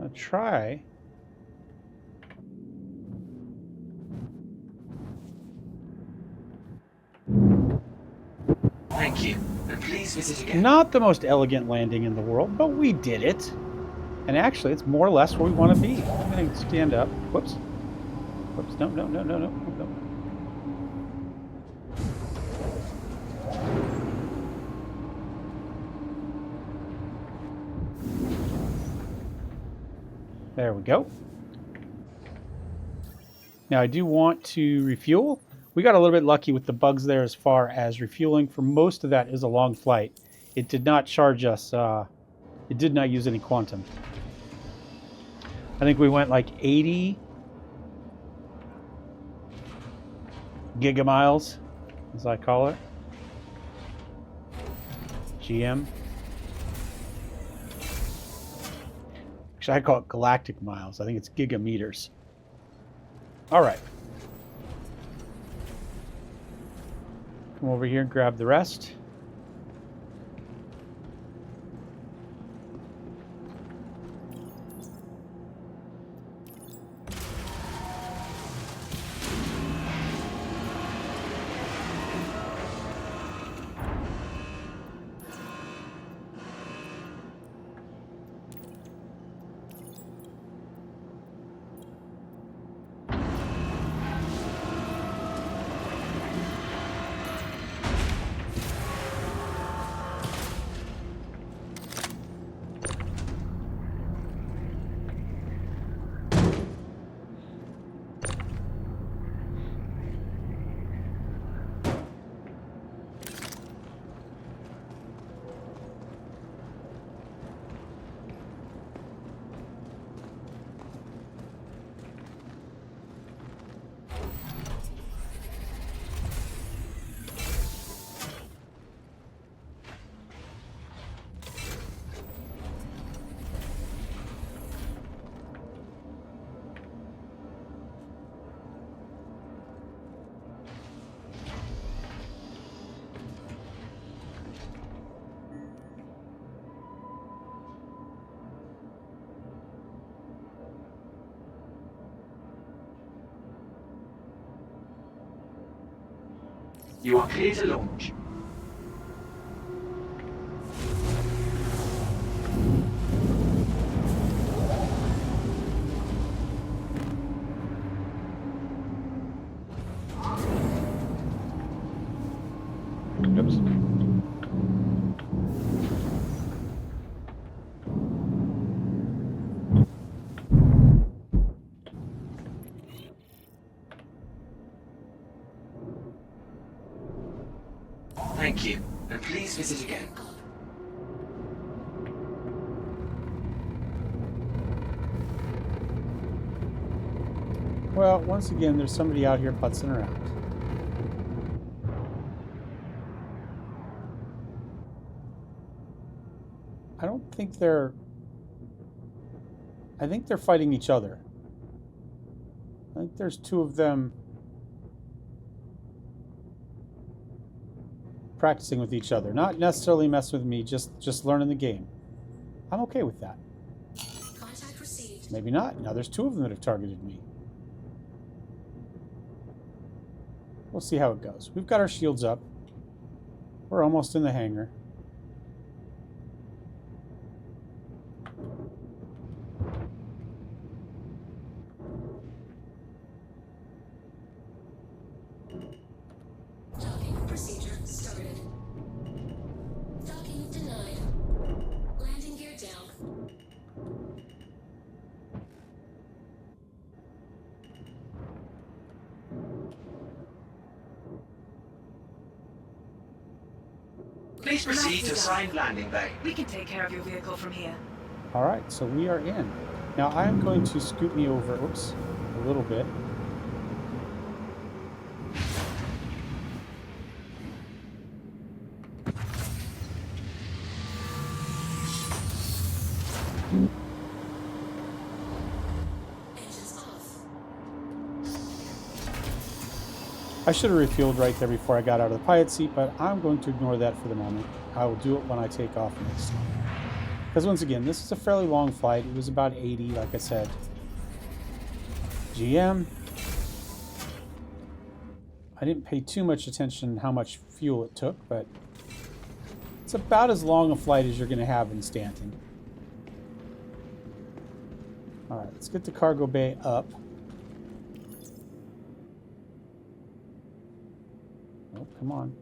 I'll try. Thank you, and please visit again. Not the most elegant landing in the world, but we did it. And actually, it's more or less where we want to be. I'm going to stand up. Whoops. Whoops. No, no, no, no, no, no. There we go. Now I do want to refuel. We got a little bit lucky with the bugs there as far as refueling. For most of that is a long flight. It did not charge us. It did not use any quantum. I think we went like 80 gigamiles, as I call it. GM. Actually, I call it galactic miles. I think it's gigameters. All right. Come over here and grab the rest. You are clear to launch. Oops. Thank you, and please visit again. Well, once again, there's somebody out here putzing around. I don't think they're... I think they're fighting each other. I think there's two of them practicing with each other. Not necessarily messing with me, just learning the game. I'm okay with that. Contact received. Maybe not. Now there's two of them that have targeted me. We'll see how it goes. We've got our shields up. We're almost in the hangar. Docking procedure started. Please proceed to assigned landing bay. We can take care of your vehicle from here. All right, so we are in. Now I'm going to scoot me over, oops, a little bit. Engines off. I should have refueled right there before I got out of the pilot seat, but I'm going to ignore that for the moment. I will do it when I take off next time. Because once again, this is a fairly long flight. It was about 80, like I said. GM. I didn't pay too much attention how much fuel it took, but it's about as long a flight as you're going to have in Stanton. All right, let's get the cargo bay up. Oh, come on.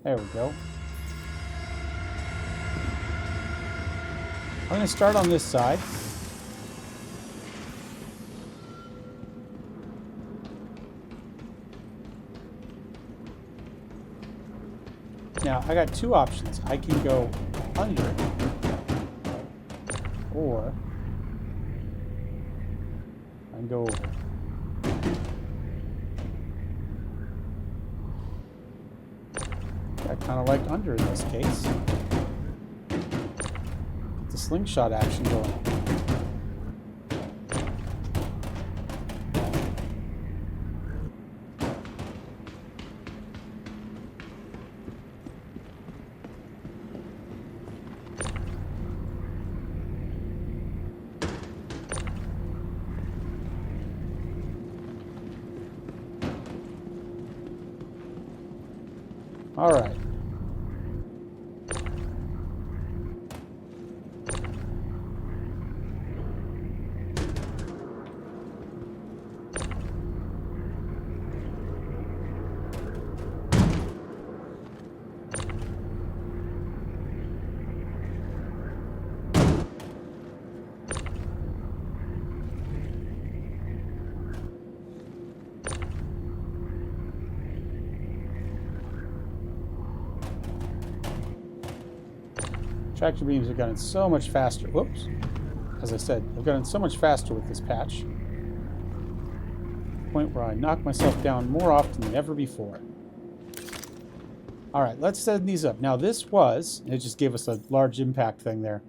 There we go. I'm going to start on this side. Now, I got two options. I can go under, or I can go over. I kind of like under in this case. Get the slingshot action going. All right. Tractor beams have gotten so much faster. Whoops. As I said, they've gotten so much faster with this patch. Point where I knock myself down more often than ever before. All right, let's set these up. Now this was, it just gave us a large impact thing there.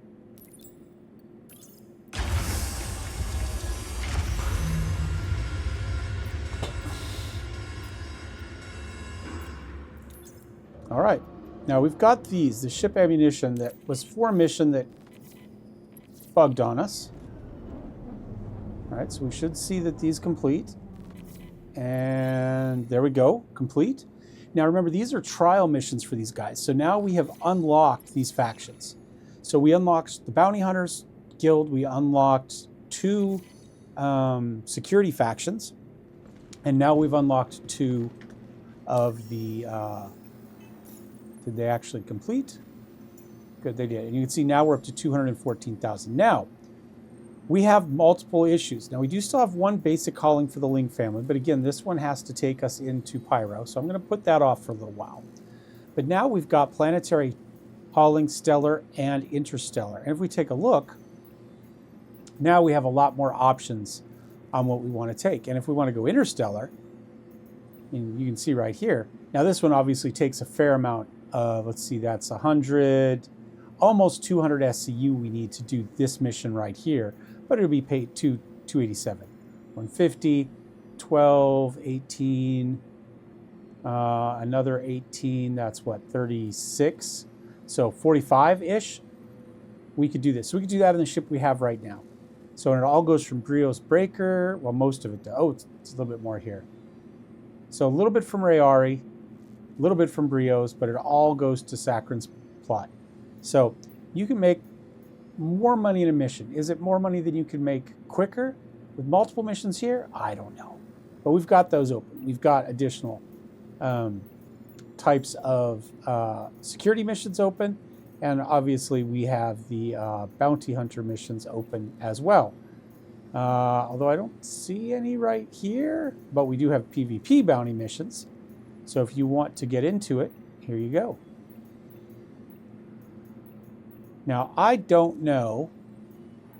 All right. Now we've got these, the ship ammunition that was for a mission that bugged on us. All right, so we should see that these complete. And there we go, complete. Now remember, these are trial missions for these guys. So now we have unlocked these factions. So we unlocked the Bounty Hunters Guild. We unlocked 2 security factions. And now we've unlocked 2 of the... did they actually complete? Good, they did. And you can see now we're up to 214,000. Now, we have multiple issues. Now, we do still have one basic hauling for the Ling family, but again, this one has to take us into Pyro, so I'm going to put that off for a little while. But now we've got planetary hauling, stellar, and interstellar. And if we take a look, now we have a lot more options on what we want to take. And if we want to go interstellar, and you can see right here, now this one obviously takes a fair amount of, let's see, that's 100, almost 200 SCU we need to do this mission right here, but it'll be paid 287, 150, 12, 18, another 18, that's what, 36, so 45-ish, we could do this. So we could do that in the ship we have right now. So it all goes from Brio's Breaker, well, most of it, oh, it's a little bit more here. So a little bit from Rayari, a little bit from Brio's, but it all goes to Sakharin's plot. So you can make more money in a mission. Is it more money than you can make quicker with multiple missions here? I don't know. But we've got those open. We've got additional types of security missions open. And obviously we have the bounty hunter missions open as well. Although I don't see any right here, but we do have PvP bounty missions. So if you want to get into it, here you go. Now, I don't know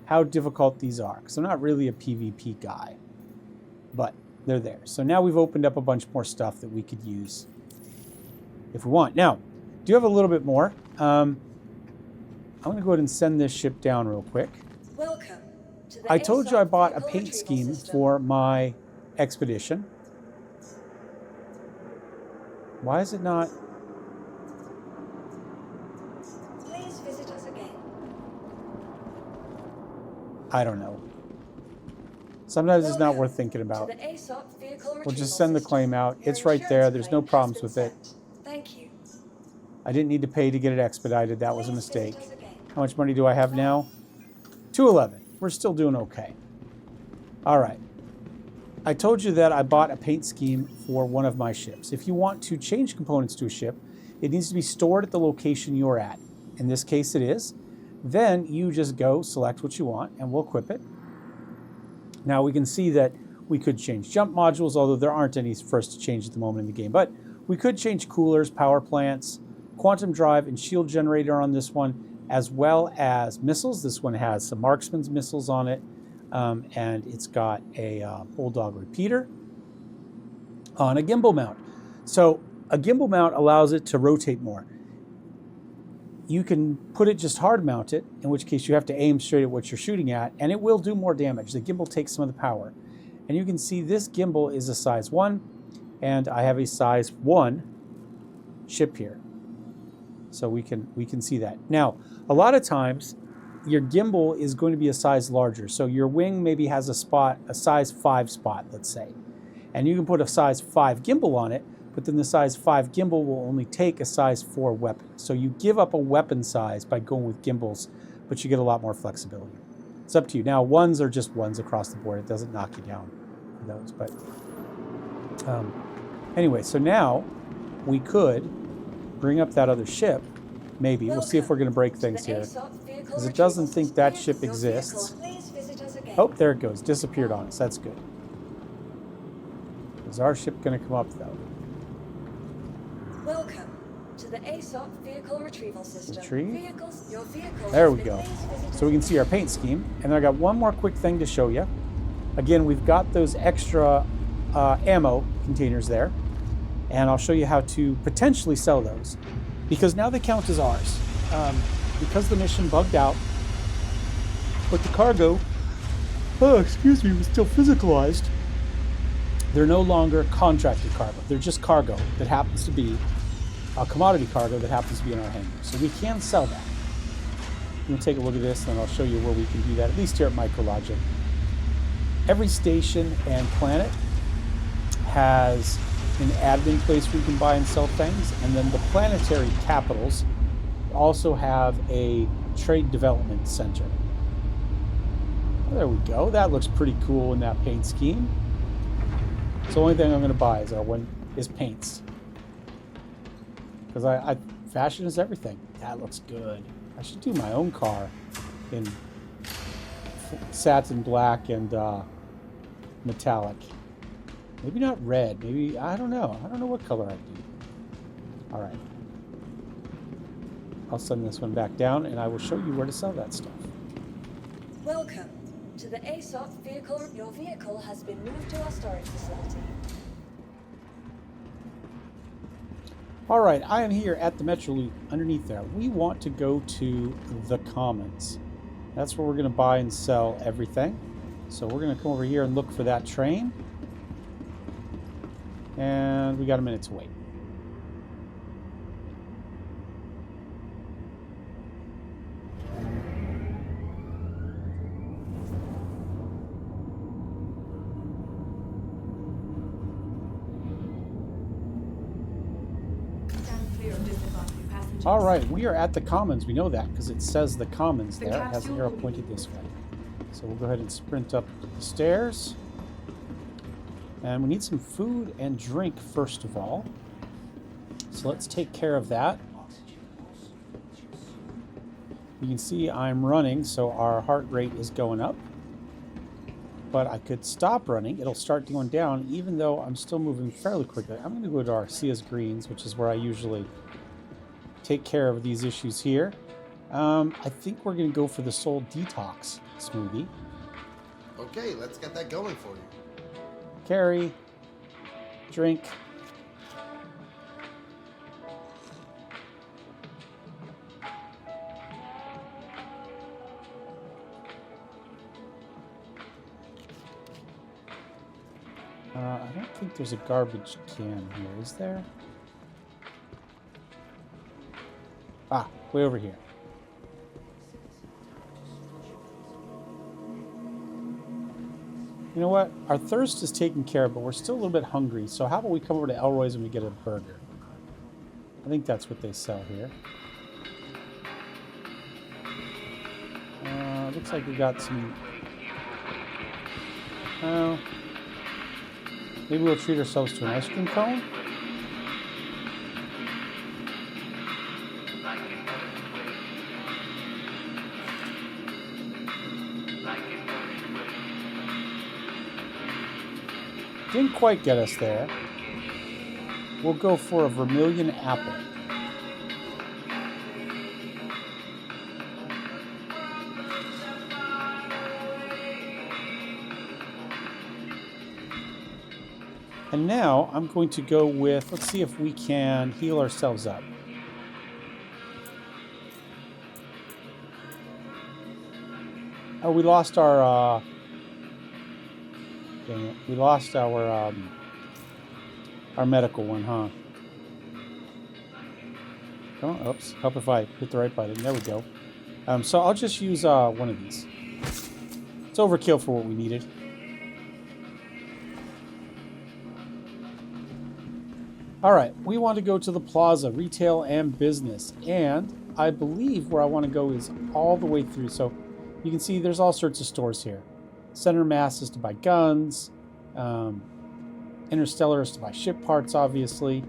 how difficult these are, because I'm not really a PvP guy, but they're there. So now we've opened up a bunch more stuff that we could use if we want. Now, do you have a little bit more? I'm going to go ahead and send this ship down real quick. Welcome to the I told you I bought a vehicle paint retrieval scheme system. for my expedition. Why is it not? Please visit us again. I don't know. Sometimes it's not Welcome worth thinking to about. the ASOP vehicle We'll retrieval just send the system. claim out. Your It's right there. insurance There's no claim has problems been with it. sent. Thank you. I didn't need to pay to get it expedited. That was a Please mistake. visit us again. How much money do I have now? 211. We're still doing okay. All right. I told you that I bought a paint scheme for one of my ships. If you want to change components to a ship, it needs to be stored at the location you're at. In this case, it is. Then you just go select what you want and we'll equip it. Now we can see that we could change jump modules, although there aren't any for us to change at the moment in the game. But we could change coolers, power plants, quantum drive, and shield generator on this one, as well as missiles. This one has some marksman's missiles on it, and it's got a bulldog repeater on a gimbal mount. So a gimbal mount allows it to rotate more. You can put it just hard mounted, in which case you have to aim straight at what you're shooting at, and it will do more damage. The gimbal takes some of the power. And you can see this gimbal is a size 1, and I have a size 1 ship here. So we can see that. Now, a lot of times, your gimbal is going to be a size larger. So your wing maybe has a size 5 spot, let's say. And you can put a size 5 gimbal on it, but then the size 5 gimbal will only take a size 4 weapon. So you give up a weapon size by going with gimbals, but you get a lot more flexibility. It's up to you. Now, 1s are just 1s across the board. It doesn't knock you down for those. But anyway, so now we could bring up that other ship. Maybe. We'll see if we're going to break things here. Because it doesn't think that ship exists. Oh, there it goes. Disappeared on us. That's good. Is our ship going to come up, though? Welcome to the ASOP vehicle retrieval system. Retrieve. Your vehicle There has we been go. visited. So we can see our paint scheme. And then I got one more quick thing to show you. Again, we've got those extra ammo containers there. And I'll show you how to potentially sell those. Because now they count as ours. Because the mission bugged out, but the cargo, was still physicalized. They're no longer contracted cargo. They're just cargo that happens to be a commodity cargo that happens to be in our hangar. So we can sell that. We'll take a look at this, and I'll show you where we can do that, at least here at Micrologic. Every station and planet has an admin place where you can buy and sell things, and then the planetary capitals also have a trade development center. Well, there we go. That looks pretty cool in that paint scheme. So the only thing I'm going to buy is paints, because I fashion is everything. That looks good. I should do my own car in satin black and metallic. Maybe not red. Maybe, I don't know. I don't know what color I'd do. All right. I'll send this one back down, and I will show you where to sell that stuff. Welcome to the ASOP vehicle. Your vehicle has been moved to our storage facility. All right, I am here at the Metro Loop underneath there. We want to go to the Commons. That's where we're going to buy and sell everything. So we're going to come over here and look for that train. And we got a minute to wait. Stand clear of disadvantaged passengers. All right, we are at the Commons. We know that because it says the Commons The there. It has an capsule arrow will be- pointed this way. So we'll go ahead and sprint up the stairs. And we need some food and drink first of all. So let's take care of that. You can see I'm running, so our heart rate is going up. but I could stop running. It'll start going down, even though I'm still moving fairly quickly. I'm going to go to our CS Greens, which is where I usually take care of these issues here. I think we're going to go for the Soul Detox smoothie. Okay, let's get that going for you. Carry. Drink. I don't think there's a garbage can here, is there? Ah, way over here. You know what? Our thirst is taken care of, but we're still a little bit hungry. So how about we come over to Elroy's and we get a burger? I think that's what they sell here. Looks like we got some... maybe we'll treat ourselves to an ice cream cone? Didn't quite get us there. We'll go for a Vermilion apple. And now I'm going to go with, let's see if we can heal ourselves up. Oh, we lost our, dang it. We lost our medical one, huh? Come on, oops. Help if I hit the right button. There we go. So I'll just use one of these. It's overkill for what we needed. All right, we want to go to the plaza, retail and business. And I believe where I want to go is all the way through. So you can see there's all sorts of stores here. Center Mass is to buy guns. Interstellar is to buy ship parts, obviously.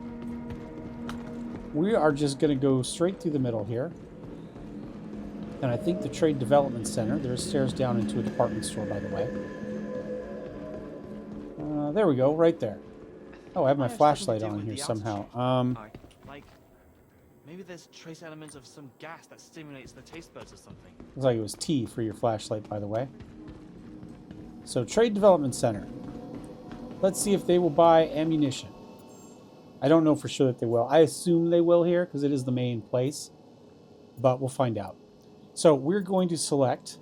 We are just going to go straight through the middle here. And I think the Trade Development Center, there's stairs down into a department store, by the way. There we go, right there. Oh, I have my flashlight on here somehow. Like, maybe there's trace elements of some gas that stimulates the taste buds or something. Looks like it was T for your flashlight, by the way. So, Trade Development Center. Let's see if they will buy ammunition. I don't know for sure that they will. I assume they will here, because it is the main place. But we'll find out. So, we're going to select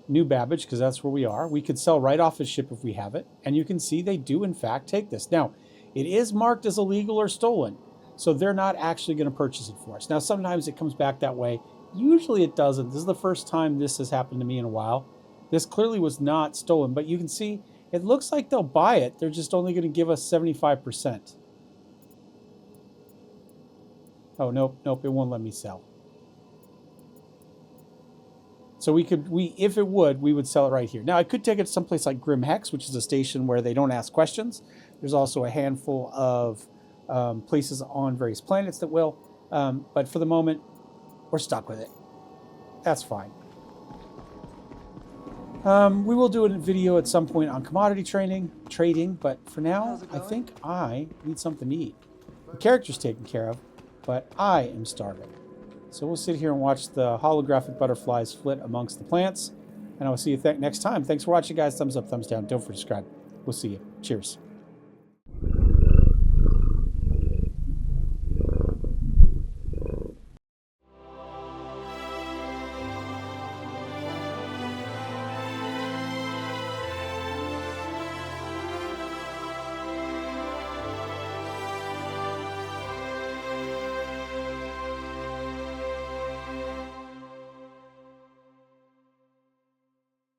New Babbage, because that's where we are. We could sell right off the ship if we have it. And you can see they do, in fact, take this. Now, it is marked as illegal or stolen. So they're not actually going to purchase it for us. Now, sometimes it comes back that way. Usually it doesn't. This is the first time this has happened to me in a while. This clearly was not stolen. But you can see, it looks like they'll buy it. They're just only going to give us 75%. Oh, nope, it won't let me sell. So if it would, we would sell it right here. Now, I could take it to someplace like Grim Hex, which is a station where they don't ask questions. There's also a handful of places on various planets that will. But for the moment, we're stuck with it. That's fine. We will do a video at some point on commodity trading, but for now, I think I need something to eat. The character's taken care of, but I am starving. So we'll sit here and watch the holographic butterflies flit amongst the plants. And I will see you next time. Thanks for watching, guys. Thumbs up, thumbs down. Don't forget to subscribe. We'll see you. Cheers.